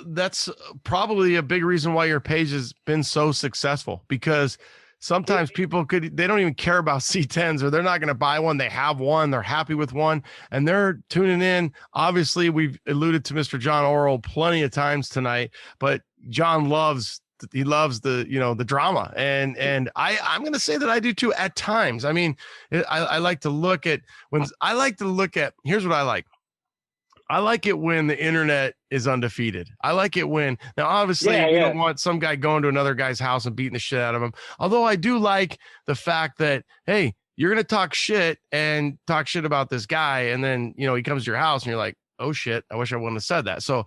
that's probably a big reason why your page has been so successful, because sometimes people they don't even care about C10s, or they're not going to buy one. They have one, they're happy with one, and they're tuning in. Obviously, we've alluded to Mr. John Orrell plenty of times tonight, but John loves the, you know, the drama. And I'm going to say that I do too at times. I mean, I like to look at here's what I like. I like it when the internet is undefeated. I like it when, now obviously you don't want some guy going to another guy's house and beating the shit out of him. Although I do like the fact that, hey, you're going to talk shit about this guy. And then, you know, he comes to your house and you're like, oh shit, I wish I wouldn't have said that. So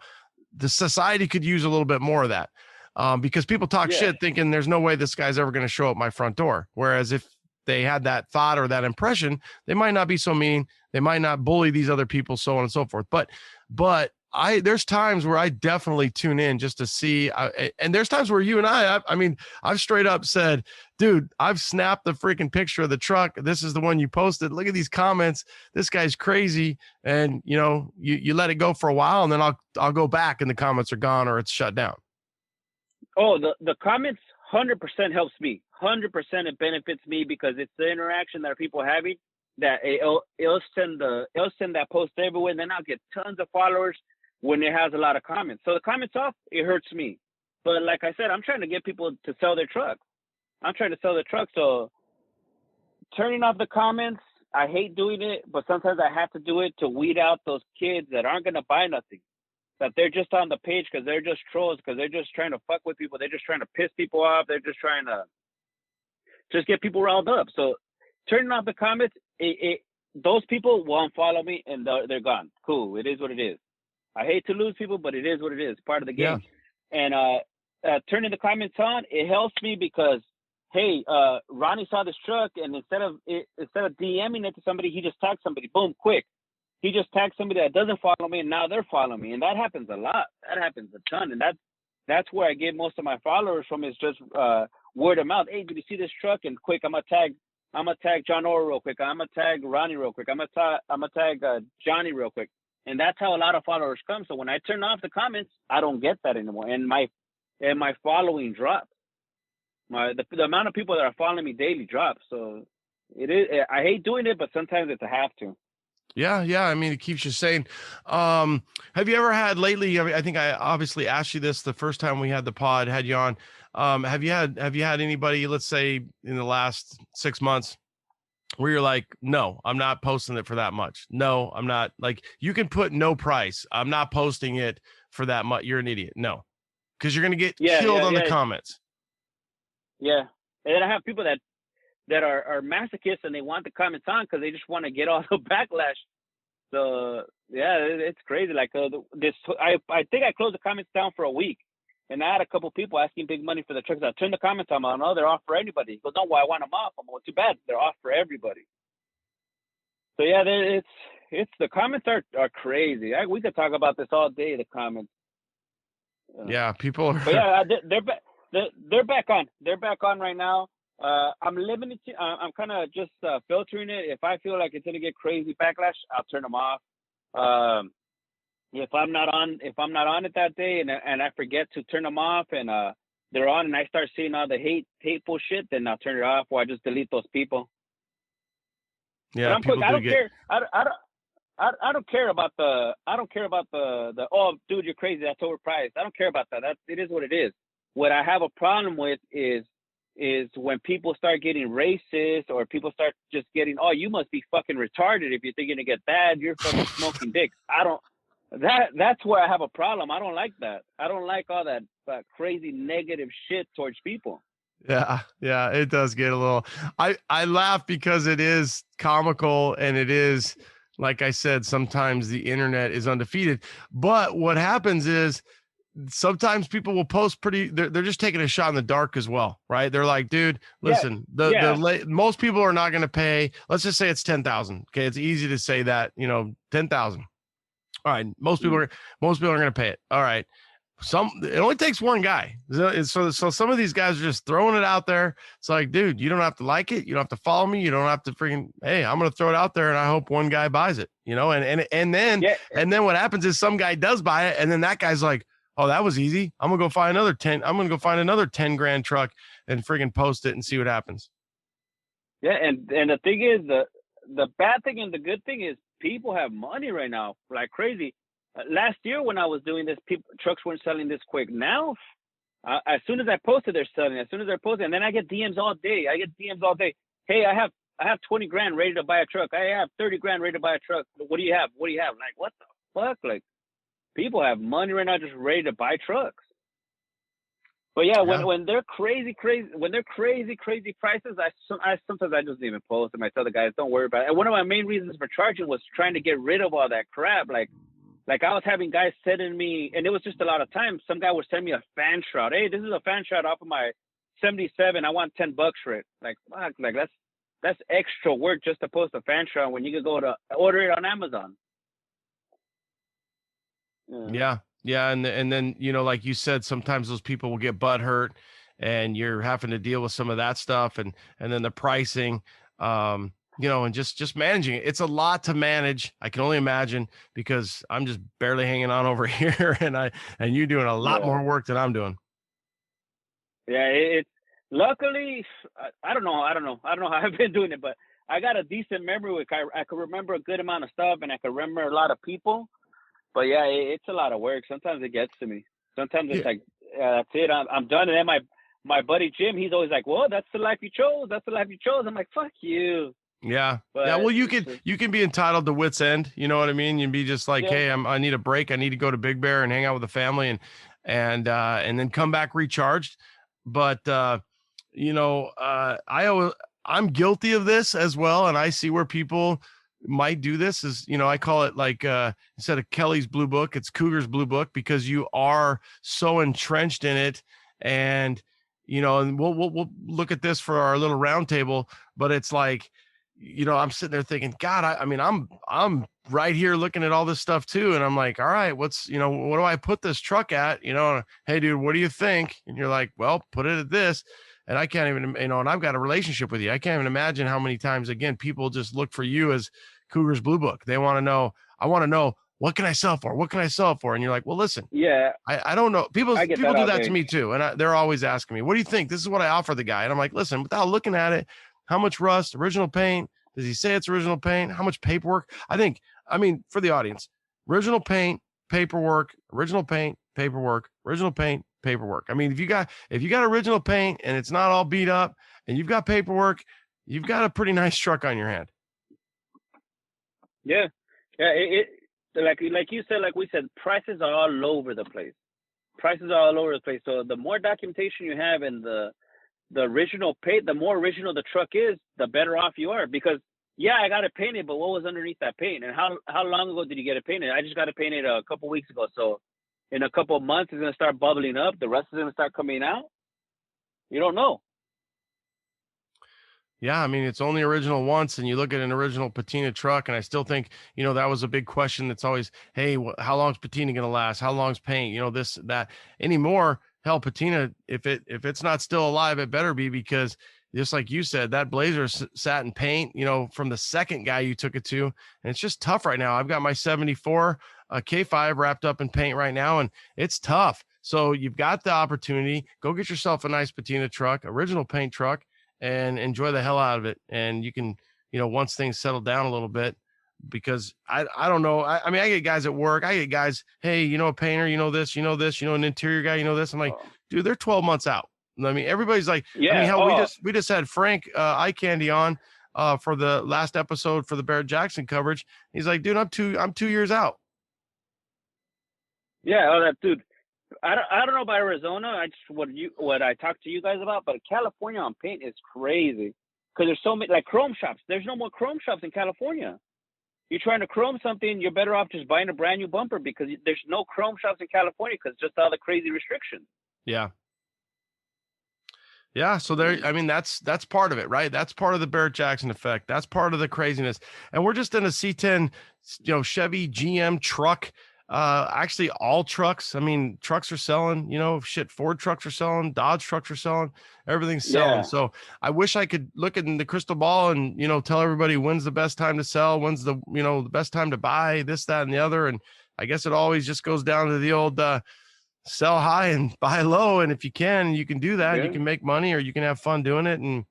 the society could use a little bit more of that. Because people talk shit thinking there's no way this guy's ever going to show up my front door. Whereas if they had that thought or that impression, they might not be so mean. They might not bully these other people, so on and so forth. But there's times where I definitely tune in just to see, and there's times where you and I mean, I've straight up said, dude, I've snapped the freaking picture of the truck. This is the one you posted. Look at these comments. This guy's crazy. And you let it go for a while, and then I'll go back and the comments are gone or it's shut down. Oh, the comments 100% helps me. 100% it benefits me because it's the interaction that people are having that it'll send that post everywhere, and then I'll get tons of followers when it has a lot of comments. So the comments off, it hurts me. But like I said, I'm trying to get people to sell their truck. So turning off the comments, I hate doing it, but sometimes I have to do it to weed out those kids that aren't going to buy nothing, that they're just on the page because they're just trolls, because they're just trying to fuck with people. They're just trying to piss people off. They're just trying to just get people riled up. So turning off the comments, those people won't follow me and they're gone. Cool. It is what it is. I hate to lose people, but it is what it is. Part of the game. Yeah. And turning the comments on, it helps me because, hey, Ronnie saw this truck, and instead of DMing it to somebody, he just tagged somebody. Boom, quick. He just tagged somebody that doesn't follow me, and now they're following me. And that happens a lot. That happens a ton. And that's where I get most of my followers from, is just word of mouth. Hey, did you see this truck? And quick, I'm gonna tag John Orr real quick. I'm gonna tag Ronnie real quick. I'm gonna tag Johnny real quick. And that's how a lot of followers come. So when I turn off the comments, I don't get that anymore. And my following drops. The amount of people that are following me daily drops. So it is. I hate doing it, but sometimes it's a have to. Yeah. I mean, it keeps you sane. Have you ever had lately? I think I obviously asked you this the first time we had the pod, had you on. Have you had anybody, let's say in the last 6 months, where you're like, no, I'm not posting it for that much. No, I'm not. Like, you can put no price. I'm not posting it for that much. You're an idiot. No, because you're going to get killed on the comments. Yeah. And then I have people that are masochists, and they want the comments on because they just want to get all the backlash. So yeah, it's crazy. Like I think I closed the comments down for a week, and I had a couple people asking big money for the trucks. I turned the comments on. No, they're off for anybody. He goes, no, well, I want them off. I'm like, too bad. They're off for everybody. So yeah, it's the comments are crazy. We could talk about this all day. The comments. Yeah, people are. But yeah, they're back on. They're back on right now. I'm limited. I'm kind of just filtering it. If I feel like it's gonna get crazy backlash, I'll turn them off. If I'm not on it that day, and I forget to turn them off, and they're on, and I start seeing all the hateful shit, then I'll turn it off, or I just delete those people. Yeah, I don't care. I don't care about the oh, dude, you're crazy. That's overpriced. I don't care about that. It is what it is. What I have a problem with is when people start getting racist, or people start just getting, oh, you must be fucking retarded if you think you're gonna get that. You're fucking smoking dicks. That's where I have a problem. I don't like that. I don't like all that crazy negative shit towards people. Yeah, it does get a little. I laugh because it is comical, and it is, like I said, sometimes the internet is undefeated. But what happens is, sometimes people will post they're just taking a shot in the dark as well, right? They're like, dude, listen, most people are not going to pay. Let's just say it's 10,000. Okay. It's easy to say that, 10,000. All right. Most people are going to pay it. All right. It only takes one guy. So some of these guys are just throwing it out there. It's like, dude, you don't have to like it. You don't have to follow me. You don't have to hey, I'm going to throw it out there, and I hope one guy buys it, and then what happens is some guy does buy it. And then that guy's like, oh, that was easy. I'm going to go find another 10. I'm going to go find another 10 grand truck and friggin' post it and see what happens. Yeah. And the thing is, the bad thing and the good thing is, people have money right now like crazy. Last year when I was doing this, trucks weren't selling this quick. Now, as soon as I posted, they're selling. As soon as they're posting, and then I get DMs all day. Hey, I have 20 grand ready to buy a truck. I have 30 grand ready to buy a truck. What do you have? Like, what the fuck? Like, people have money right now just ready to buy trucks. But yeah, when they're crazy prices, I sometimes I just even post them. I tell the guys, don't worry about it. And one of my main reasons for charging was trying to get rid of all that crap. Like I was having guys sending me, and it was just a lot of times, some guy would send me a fan shroud. Hey, this is a fan shroud off of my 77. I want $10 for it. Like, fuck, like that's extra work just to post a fan shroud when you could go to order it on Amazon. Yeah. And then, you know, like you said, sometimes those people will get butt hurt and you're having to deal with some of that stuff. And then the pricing, you know, and just managing it. It's a lot to manage. I can only imagine, because I'm just barely hanging on over here, and you're doing a lot more work than I'm doing. Yeah, it's luckily, I don't know how I've been doing it, but I got a decent memory. I could remember a good amount of stuff, and I could remember a lot of people. But yeah, it's a lot of work. Sometimes it gets to me. Sometimes it's like, that's it. I'm done. And then my buddy Jim, he's always like, "Well, that's the life you chose. That's the life you chose." I'm like, "Fuck you." Yeah. But yeah. Well, you can be entitled to wit's end. You know what I mean? You'd be just like, hey, I need a break. I need to go to Big Bear and hang out with the family and then come back recharged. But, you know, I'm guilty of this as well. And I see where people might do this is, you know, I call it like, instead of Kelly's blue book, it's Cougar's blue book, because you are so entrenched in it. And, you know, and we'll look at this for our little round table, but it's like, you know, I'm sitting there thinking, God, I mean, I'm right here looking at all this stuff too. And I'm like, all right, what do I put this truck at? You know, hey dude, what do you think? And you're like, well, put it at this. And I can't even, you know, and I've got a relationship with you. I can't even imagine how many times, again, people just look for you as Cougar's blue book. They want to know, I want to know, what can I sell for? What can I sell for? And you're like, well, listen, I don't know. People do that to me too. And they're always asking me, what do you think? This is what I offer the guy. And I'm like, listen, without looking at it, how much rust, original paint? Does he say it's original paint? How much paperwork? I mean, for the audience, original paint, paperwork, original paint, paperwork, original paint, paperwork. I mean, if you got original paint and it's not all beat up and you've got paperwork, you've got a pretty nice truck on your hand. Yeah. Yeah. It like you said, like we said, prices are all over the place. So the more documentation you have and the original paint, the more original the truck is, the better off you are. Because I got it painted, but what was underneath that paint? And how long ago did you get it painted? I just got it painted a couple weeks ago. So in a couple of months, it's gonna start bubbling up. The rest is gonna start coming out. You don't know. Yeah, I mean, it's only original once, and you look at an original patina truck, and I still think, you know, that was a big question that's always, hey, how long's patina going to last? How long's paint? You know, this, that. Anymore, hell, patina, if it's not still alive, it better be, because just like you said, that Blazer sat in paint, you know, from the second guy you took it to, and it's just tough right now. I've got my 74 K5 wrapped up in paint right now, and it's tough. So you've got the opportunity. Go get yourself a nice patina truck, original paint truck, and enjoy the hell out of it. And you can, you know, once things settle down a little bit, because I don't know. I mean, I get guys at work, I get guys, hey, you know, a painter, you know, this, you know, an interior guy, you know, this. I'm like, dude, they're 12 months out. I mean, everybody's like, I mean, hell, we just had Frank Eye Candy on for the last episode for the Barrett Jackson coverage. He's like, dude, I'm 2 years out. Yeah. That dude. I don't know about Arizona. What I talked to you guys about, but California on paint is crazy, because there's so many, like, chrome shops. There's no more chrome shops in California. You're trying to chrome something, you're better off just buying a brand new bumper, because there's no chrome shops in California because just all the crazy restrictions. Yeah. Yeah. So there, I mean, that's part of it, right? That's part of the Barrett Jackson effect. That's part of the craziness. And we're just in a C10, you know, Chevy GM truck. Actually all trucks. I mean, trucks are selling, you know, Ford trucks are selling, Dodge trucks are selling, everything's selling. Yeah. So I wish I could look in the crystal ball and, you know, tell everybody when's the best time to sell, when's the, you know, the best time to buy this, that, and the other. And I guess it always just goes down to the old, sell high and buy low. And if you can do that, you can make money, or you can have fun doing it. And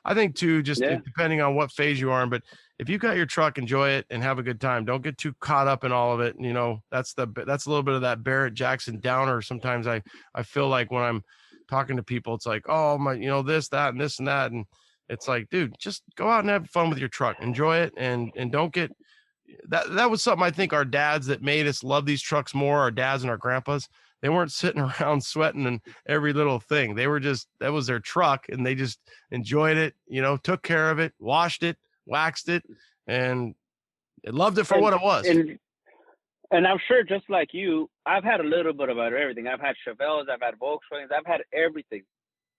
I think too, just depending on what phase you are in, but if you've got your truck, enjoy it and have a good time. Don't get too caught up in all of it. You know, that's a little bit of that Barrett Jackson downer. Sometimes I feel like when I'm talking to people, it's like, oh my, you know, this, that, and this and that. And it's like, dude, just go out and have fun with your truck, enjoy it. And don't get that was something I think our dads that made us love these trucks more, our dads and our grandpas. They weren't sitting around sweating and every little thing. They were just, that was their truck, and they just enjoyed it, you know, took care of it, washed it, waxed it, and loved it for what it was. And I'm sure, just like you, I've had a little bit about everything. I've had Chevelles, I've had Volkswagens, I've had everything.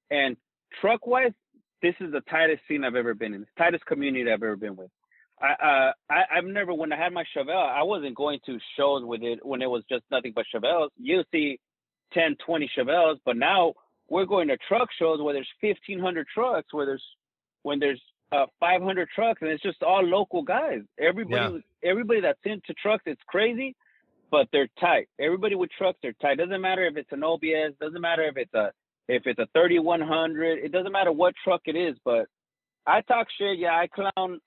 And truck-wise, this is the tightest scene I've ever been in, the tightest community I've ever been with. I've never, when I had my Chevelle, I wasn't going to shows with it when it was just nothing but Chevelles. You see 10, 20 Chevelles, but now we're going to truck shows where there's 1,500 trucks, when there's 500 trucks, and it's just all local guys. Everybody that's into trucks, it's crazy, but they're tight. Everybody with trucks, they're tight. Doesn't matter if it's an OBS, doesn't matter if it's a 3100, it doesn't matter what truck it is, but I talk shit. Yeah, I clown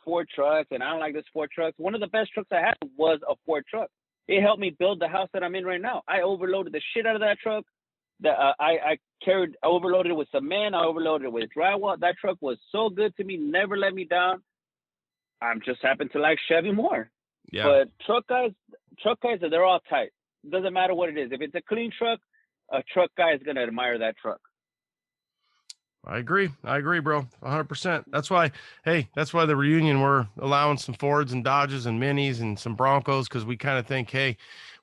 Ford trucks, and I don't like this Ford truck. One of the best trucks I had was a Ford truck. It helped me build the house that I'm in right now. I overloaded the shit out of that truck. I overloaded it with cement. I overloaded it with drywall. That truck was so good to me, never let me down. I'm just happen to like Chevy more. Yeah. But truck guys, they're all tight. Doesn't matter what it is. If it's a clean truck, a truck guy is gonna admire that truck. I agree, bro. 100%. That's why the reunion, we're allowing some Fords and Dodges and Minis and some Broncos, because we kind of think, hey,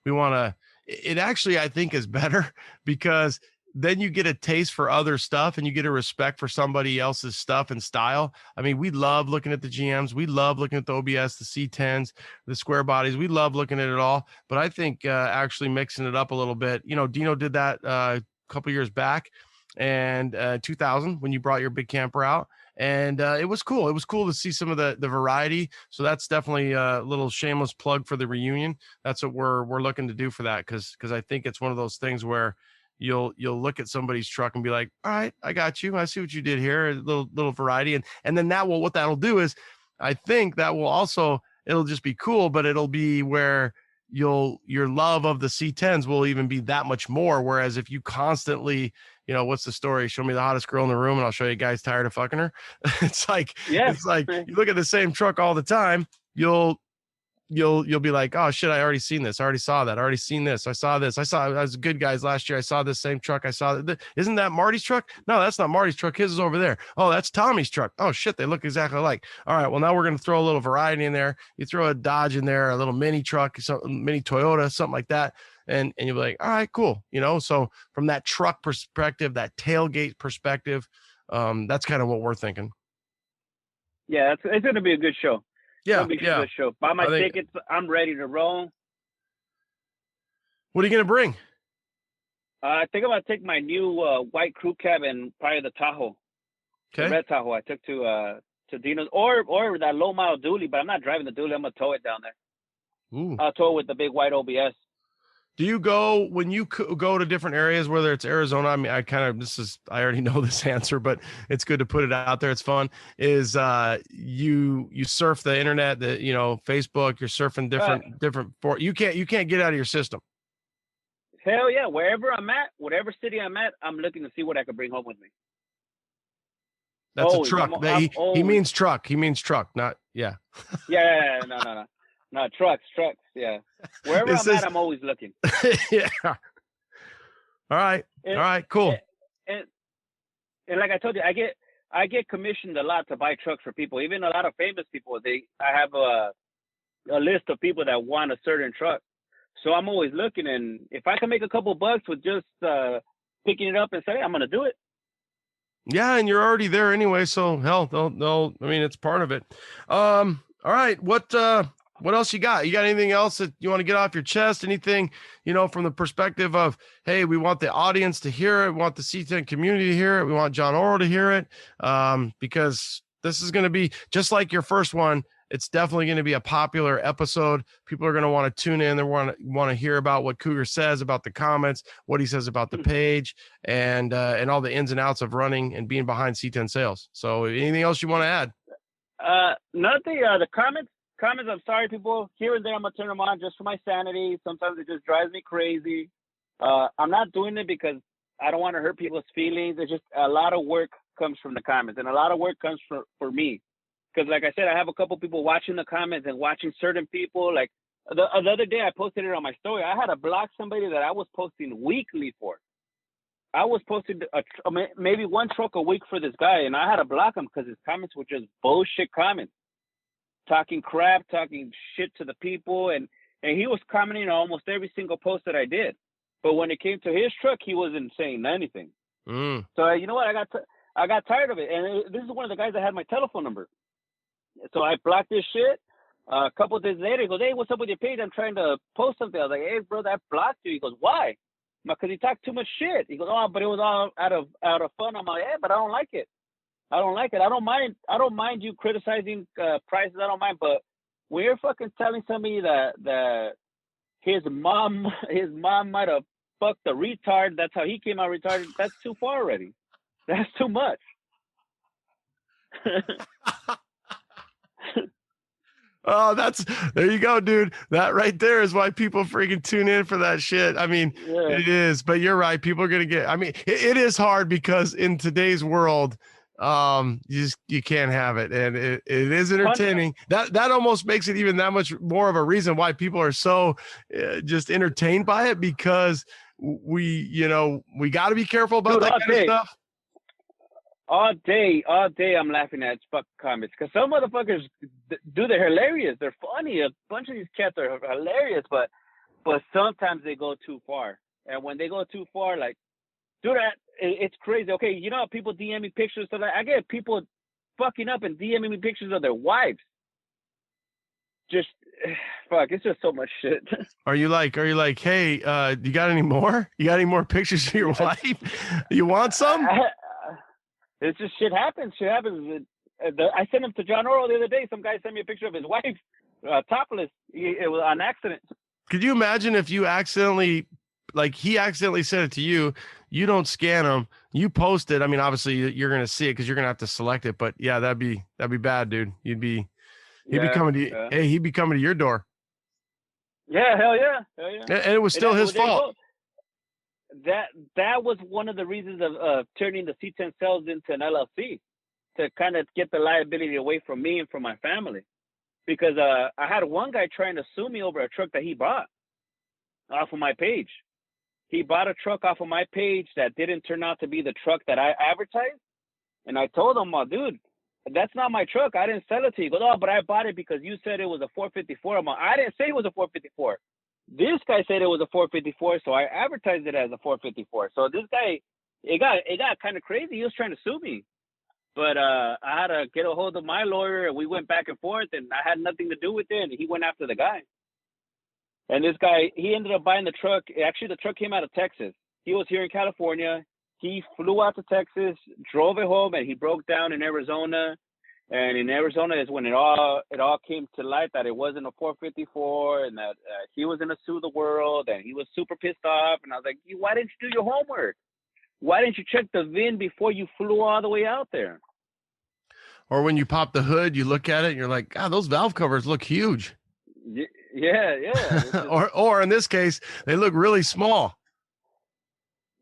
we want to, it actually, I think, is better because then you get a taste for other stuff and you get a respect for somebody else's stuff and style. I mean, we love looking at the GMs. We love looking at the OBS, the C10s, the square bodies. We love looking at it all. But I think actually mixing it up a little bit, Dino did that a couple years back, and 2000 when you brought your big camper out, and it was cool. It was cool to see some of the variety. So that's definitely a little shameless plug for the reunion. That's what we're looking to do for that, because I think it's one of those things where you'll look at somebody's truck and be like, all right, I got you. I see what you did here. A little variety, and then what that'll do is, I think that will also, it'll just be cool, but it'll be where your love of the C10s will even be that much more. Whereas if you constantly, what's the story? Show me the hottest girl in the room and I'll show you guys tired of fucking her. It's like you look at the same truck all the time. You'll be like, oh shit, I already seen this. I already saw that. I already seen this. I saw this. I was good guys last year. I saw this same truck. I saw that. Isn't that Marty's truck? No, that's not Marty's truck. His is over there. Oh, that's Tommy's truck. Oh shit, they look exactly alike. All right, well, now we're going to throw a little variety in there. You throw a Dodge in there, a little mini truck, mini Toyota, something like that. And you'll be like, all right, cool. So from that truck perspective, that tailgate perspective, that's kind of what we're thinking. Yeah, it's going to be a good show. Yeah, a good show. Buy my tickets. I'm ready to roll. What are you going to bring? I think I'm going to take my new white crew cab and probably the Tahoe. Okay. The red Tahoe. I took to Dino's or that low mile dually, but I'm not driving the dually. I'm going to tow it down there. Ooh. I'll tow it with the big white OBS. Do you go, when you go to different areas, whether it's Arizona? I mean, I already know this answer, but it's good to put it out there. It's fun. Is you surf the internet, Facebook, you're surfing different you can't get out of your system. Hell yeah. Wherever I'm at, whatever city I'm at, I'm looking to see what I can bring home with me. That's always a truck. He means truck. He means truck, not, yeah. Yeah, no, trucks, yeah. Wherever I'm at, I'm always looking. Yeah. All right, cool. And like I told you, I get commissioned a lot to buy trucks for people. Even a lot of famous people. I have a list of people that want a certain truck. So I'm always looking, and if I can make a couple bucks with just picking it up and say, I'm gonna do it. Yeah, and you're already there anyway, so hell, they'll. I mean, it's part of it. All right, what else you got? You got anything else that you want to get off your chest? Anything, from the perspective of, hey, we want the audience to hear it. We want the C10 community to hear it. We want John Oro to hear it. Because this is going to be just like your first one. It's definitely going to be a popular episode. People are going to want to tune in. They want to hear about what Cougar says about the comments, what he says about the page, and all the ins and outs of running and being behind C10 Sales. So anything else you want to add? Nothing. The comments, I'm sorry, people. Here and there, I'm going to turn them on just for my sanity. Sometimes it just drives me crazy. I'm not doing it because I don't want to hurt people's feelings. It's just a lot of work comes from the comments, and a lot of work comes for me. Because like I said, I have a couple people watching the comments and watching certain people. Like the other day, I posted it on my story. I had to block somebody that I was posting weekly for. I was posting maybe one truck a week for this guy, and I had to block him because his comments were just bullshit comments. Talking crap, talking shit to the people, and he was commenting on almost every single post that I did. But when it came to his truck, he wasn't saying anything. So you know what? I got tired of it, and this is one of the guys that had my telephone number. So I blocked this shit. A couple of days later, he goes, "Hey, what's up with your page? I'm trying to post something." I was like, "Hey, brother, I blocked you." He goes, "Why?" Because he talked too much shit. He goes, "Oh, but it was all out of fun." I'm like, "Yeah, but I don't like it. I don't like it. I don't mind you criticizing prices. I don't mind, but when you're fucking telling somebody that his mom might have fucked a retard, that's how he came out retarded. That's too far already. That's too much." Oh, there you go, dude. That right there is why people freaking tune in for that shit. I mean, It is, but you're right. People are going to get, I mean, it is hard because in today's world, you can't have it. And it is entertaining. That almost makes it even that much more of a reason why people are so just entertained by it, because we got to be careful about that kind of stuff. All day, I'm laughing at fuck comments because some motherfuckers they're hilarious. They're funny. A bunch of these cats are hilarious, but sometimes they go too far. And when they go too far, like, dude, it's crazy. Okay, you know how people DM me pictures? So like, I get people fucking up and DMing me pictures of their wives. Just fuck, it's just so much shit. Are you like, hey, you got any more? You got any more pictures of your wife? You want some? It's just shit happens. I sent him to John Oro the other day. Some guy sent me a picture of his wife topless. It was on accident. Could you imagine if you accidentally, like he accidentally sent it to you, you don't scan them, you post it. I mean, obviously you're going to see it because you're going to have to select it. But yeah, that'd be bad, dude. He'd be coming to hey, he'd be coming to your door. Yeah, hell yeah. And it was still his fault. That was one of the reasons of turning the C10 Sales into an LLC, to kind of get the liability away from me and from my family. Because I had one guy trying to sue me over a truck that he bought off of my page. He bought a truck off of my page that didn't turn out to be the truck that I advertised. And I told him, "Oh, dude, that's not my truck. I didn't sell it to you." He goes, "Oh, but I bought it because you said it was a 454. I'm like, "I didn't say it was a 454. This guy said it was a 454, so I advertised it as a 454. So this guy, it got kind of crazy. He was trying to sue me, but I had to get a hold of my lawyer, and we went back and forth, and I had nothing to do with it. And he went after the guy. And this guy, he ended up buying the truck. Actually, the truck came out of Texas. He was here in California. He flew out to Texas, drove it home, and he broke down in Arizona. And in Arizona is when it all came to light that it wasn't a 454, and that he was gonna sue the world, and he was super pissed off. And I was like, "Why didn't you do your homework? Why didn't you check the VIN before you flew all the way out there?" Or when you pop the hood, you look at it and you're like, "God, those valve covers look huge." Yeah. or in this case, they look really small.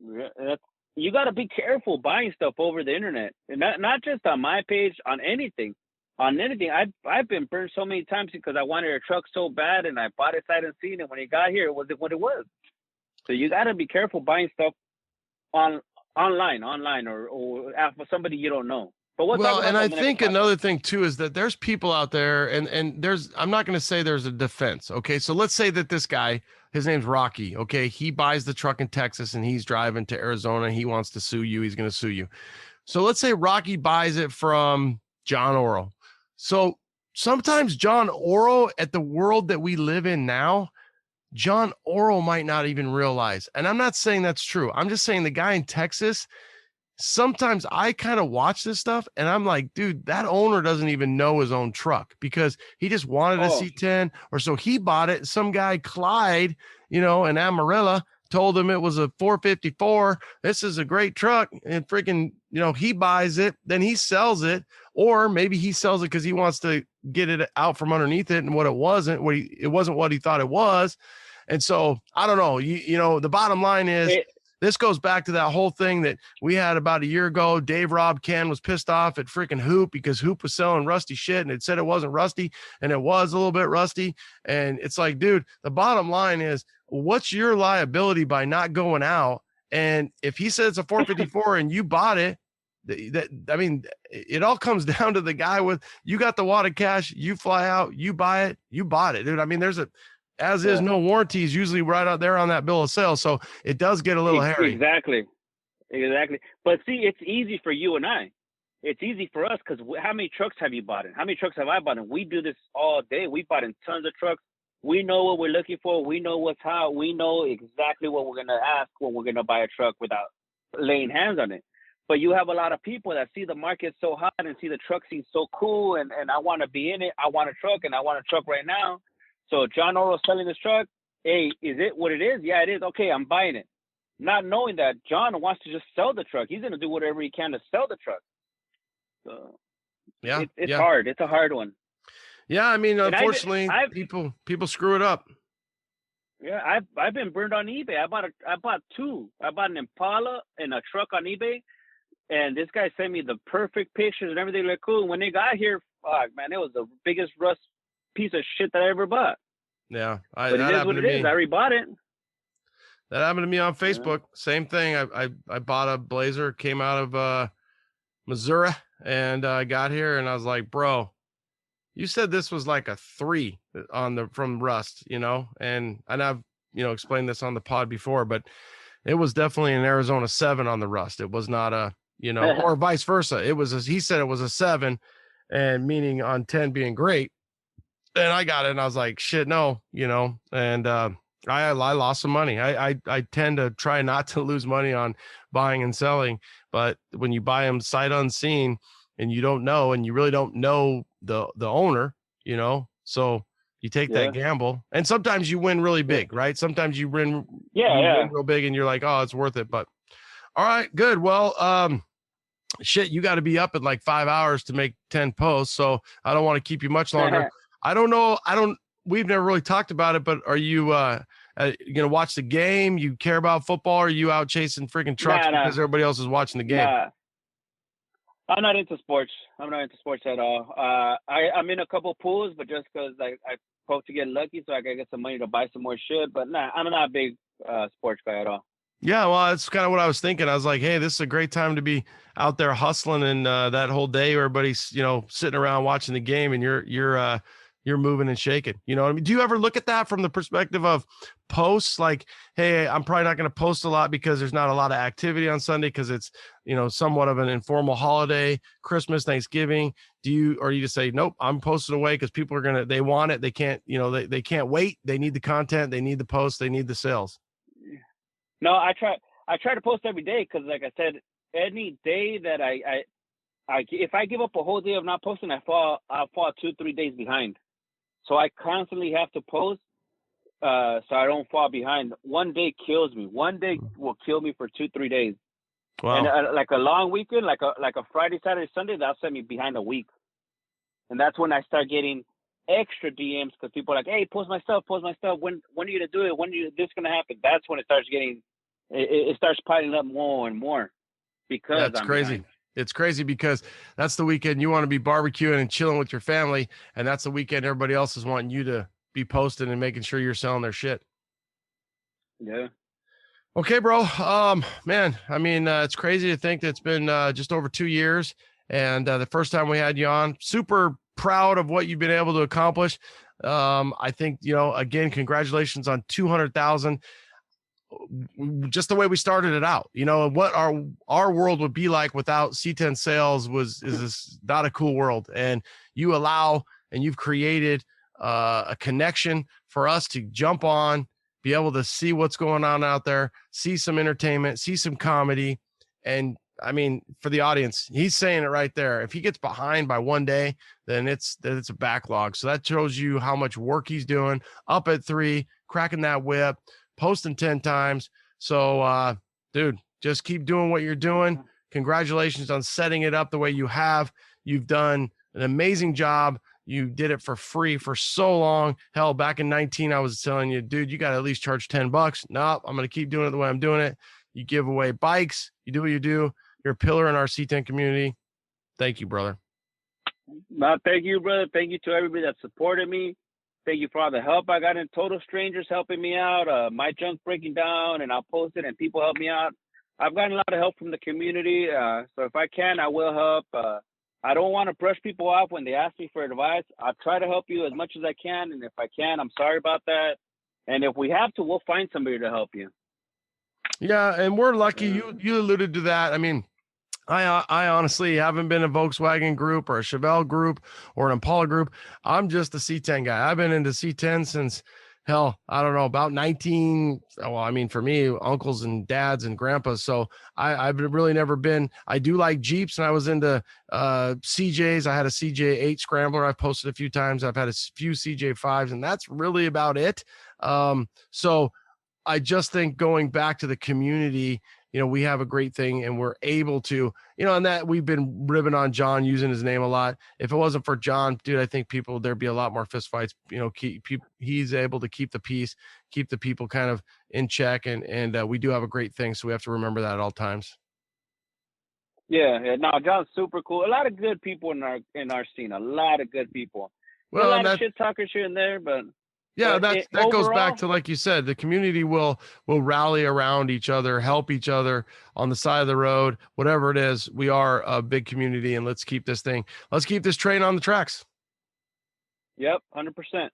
Yeah, you got to be careful buying stuff over the internet, and not just on my page, on anything. I've been burned so many times because I wanted a truck so bad, and I bought it sight unseen, and when it got here, it wasn't what it was. So you got to be careful buying stuff online, or for somebody you don't know. But and I think another thing too is that there's people out there, and I'm not going to say there's a defense. Okay, so let's say that this guy, his name's Rocky. Okay, he buys the truck in Texas and he's driving to Arizona. He wants to sue you. He's going to sue you. So let's say Rocky buys it from John Oro. So sometimes John Oro, at the world that we live in now, John Oro might not even realize. And I'm not saying that's true. I'm just saying the guy in Texas, sometimes I kind of watch this stuff and I'm like, dude, that owner doesn't even know his own truck because he just wanted a C10, or so he bought it. Some guy, Clyde, in Amarillo, told him it was a 454. This is a great truck. And freaking, he buys it, then he sells it, or maybe he sells it because he wants to get it out from underneath it. And what it wasn't, it wasn't what he thought it was. And so I don't know, the bottom line is, this goes back to that whole thing that we had about a year ago. Dave Rob Ken was pissed off at freaking Hoop because Hoop was selling rusty shit, and it said it wasn't rusty, and it was a little bit rusty. And it's like, dude, the bottom line is, what's your liability by not going out? And if he says it's a 454 and you bought it, it all comes down to the guy with, you got the wad of cash, you fly out, you buy it, you bought it, dude. I mean, there's is no warranties usually right out there on that bill of sale. So it does get a little hairy. Exactly. But see, it's easy for you and I. it's easy for us because how many trucks have you bought in? How many trucks have I bought in? We do this all day. We bought in tons of trucks. We know what we're looking for. We know what's hot. We know exactly what we're going to ask when we're going to buy a truck without laying hands on it. But you have a lot of people that see the market so hot and see the truck seems so cool, and I want to be in it. I want a truck, and I want a truck right now. So John Oro's selling this truck. Hey, is it what it is? Yeah, it is. Okay, I'm buying it. Not knowing that John wants to just sell the truck. He's going to do whatever he can to sell the truck. So yeah, it's hard. It's a hard one. Yeah, I mean, And unfortunately, people screw it up. Yeah, I've been burned on eBay. I bought two. I bought an Impala and a truck on eBay, and this guy sent me the perfect pictures and everything looked cool. When they got here, fuck man, it was the biggest rust piece of shit that I ever bought. Yeah, but it is what it is. I rebought it. That happened to me on Facebook. Yeah. Same thing. I bought a Blazer, came out of Missouri, and I got here and I was like, bro, you said this was like a 3 from rust, you know, and I've, you know, explained this on the pod before, but it was definitely an Arizona 7 on the rust. It was not a, you know, or vice versa. It was, he said it was a 7, and meaning on 10 being great. And I got it and I was like, shit, no, you know, and I lost some money. I tend to try not to lose money on buying and selling, but when you buy them sight unseen and you don't know, and you really don't know the owner, you know, so you take that gamble, and sometimes you win really big, right? Sometimes you win, win real big and you're like, oh, it's worth it. But all right, good. Well, shit, you got to be up at like 5 hours to make 10 posts. So I don't want to keep you much longer. I don't know. We've never really talked about it, but are you going to watch the game? You care about football? Or are you out chasing freaking trucks because everybody else is watching the game? I'm not into sports. I'm not into sports at all. I'm in a couple pools, but just because I hope to get lucky so I can get some money to buy some more shit. But I'm not a big sports guy at all. Yeah, well, that's kind of what I was thinking. I was like, hey, this is a great time to be out there hustling, and that whole day everybody's, you know, sitting around watching the game, and you're moving and shaking. You know what I mean? Do you ever look at that from the perspective of posts? Like, hey, I'm probably not going to post a lot because there's not a lot of activity on Sunday because it's, you know, somewhat of an informal holiday, Christmas, Thanksgiving. Or you just say, nope, I'm posting away because people are they want it. They can't, you know, they can't wait. They need the content. They need the posts. They need the sales. No, I try to post every day because, like I said, any day that I if I give up a whole day of not posting, I'll fall 2-3 days behind. So I constantly have to post so I don't fall behind. One day kills me. One day will kill me for 2-3 days. Wow. And like a long weekend, like a Friday, Saturday, Sunday, that'll set me behind a week. And that's when I start getting extra DMs because people are like, hey, post my stuff. When are you going to do it? When is this going to happen? That's when it starts it starts piling up more and more because that's crazy. Behind. It's crazy because that's the weekend you want to be barbecuing and chilling with your family. And that's the weekend everybody else is wanting you to be posting and making sure you're selling their shit. Yeah. Okay, bro. Man, I mean, it's crazy to think that it's been just over 2 years. And the first time we had you on, super proud of what you've been able to accomplish. I think, you know, again, congratulations on 200,000. Just the way we started it out, you know, what our world would be like without C10 Sales is not a cool world. And you allow, and you've created a connection for us to jump on, be able to see what's going on out there, see some entertainment, see some comedy. And I mean, for the audience, he's saying it right there. If he gets behind by one day, then it's a backlog. So that shows you how much work he's doing, up at 3, cracking that whip, posting 10 times. So, dude, just keep doing what you're doing. Congratulations on setting it up the way you have. You've done an amazing job. You did it for free for so long. Hell, back in 19, I was telling you, dude, you got to at least charge $10. No, I'm going to keep doing it the way I'm doing it. You give away bikes. You do what you do. You're a pillar in our C10 community. Thank you, brother. No, thank you, brother. Thank you to everybody that supported me. Thank you for all the help I got in. Total strangers helping me out. My junk breaking down, and I'll post it, and people help me out. I've gotten a lot of help from the community. So if I can, I will help. I don't want to brush people off when they ask me for advice. I'll try to help you as much as I can. And if I can, I'm sorry about that. And if we have to, we'll find somebody to help you. Yeah. And we're lucky. You alluded to that. I mean, I honestly haven't been a Volkswagen group or a Chevelle group or an Impala group. I'm just a C10 guy. I've been into C10 since, hell, I don't know, about 19. Well, I mean, for me, uncles and dads and grandpas. So I've really never been. I do like Jeeps, and I was into CJs. I had a CJ8 Scrambler I've posted a few times. I've had a few CJ5s, and that's really about it. So I just think going back to the community, we have a great thing, and we're able to, and that we've been ribbing on John using his name a lot. If it wasn't for John, dude, I think there'd be a lot more fist fights. He's able to keep the peace, keep the people kind of in check, and we do have a great thing. So we have to remember that at all times. Yeah. No, John's super cool. A lot of good people in our scene. A lot of good people. Well, a lot of shit talkers here and there, but. Yeah, that goes overall, back to, like you said, the community will rally around each other, help each other on the side of the road, whatever it is. We are a big community, and let's keep this train on the tracks. Yep, 100%.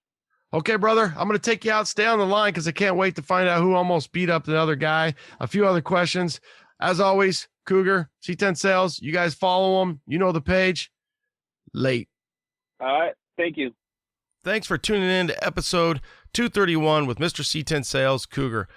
Okay, brother, I'm going to take you out. Stay on the line because I can't wait to find out who almost beat up the other guy. A few other questions. As always, Cougar, C10 Sales, you guys follow them. You know the page. Late. All right, thank you. Thanks for tuning in to episode 231 with Mr. C10 Sales, Cougar.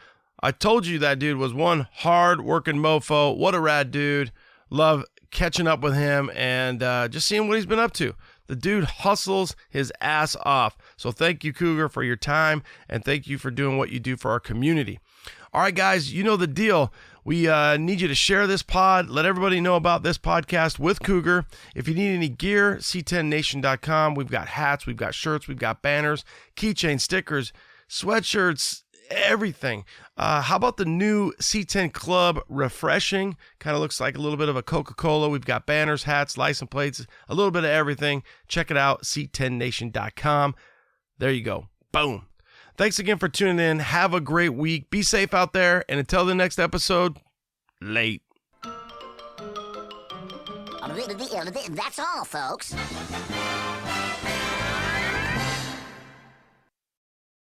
I told you that dude was one hard-working mofo. What a rad dude. Love catching up with him and just seeing what he's been up to. The dude hustles his ass off. So thank you, Cougar, for your time, and thank you for doing what you do for our community. All right, guys, you know the deal. We need you to share this pod. Let everybody know about this podcast with Cougar. If you need any gear, c10nation.com. We've got hats, we've got shirts, we've got banners, keychain stickers, sweatshirts, everything. How about the new C10 Club Refreshing? Kind of looks like a little bit of a Coca-Cola. We've got banners, hats, license plates, a little bit of everything. Check it out, c10nation.com. There you go. Boom. Thanks again for tuning in. Have a great week. Be safe out there. And until the next episode, late. That's all, folks.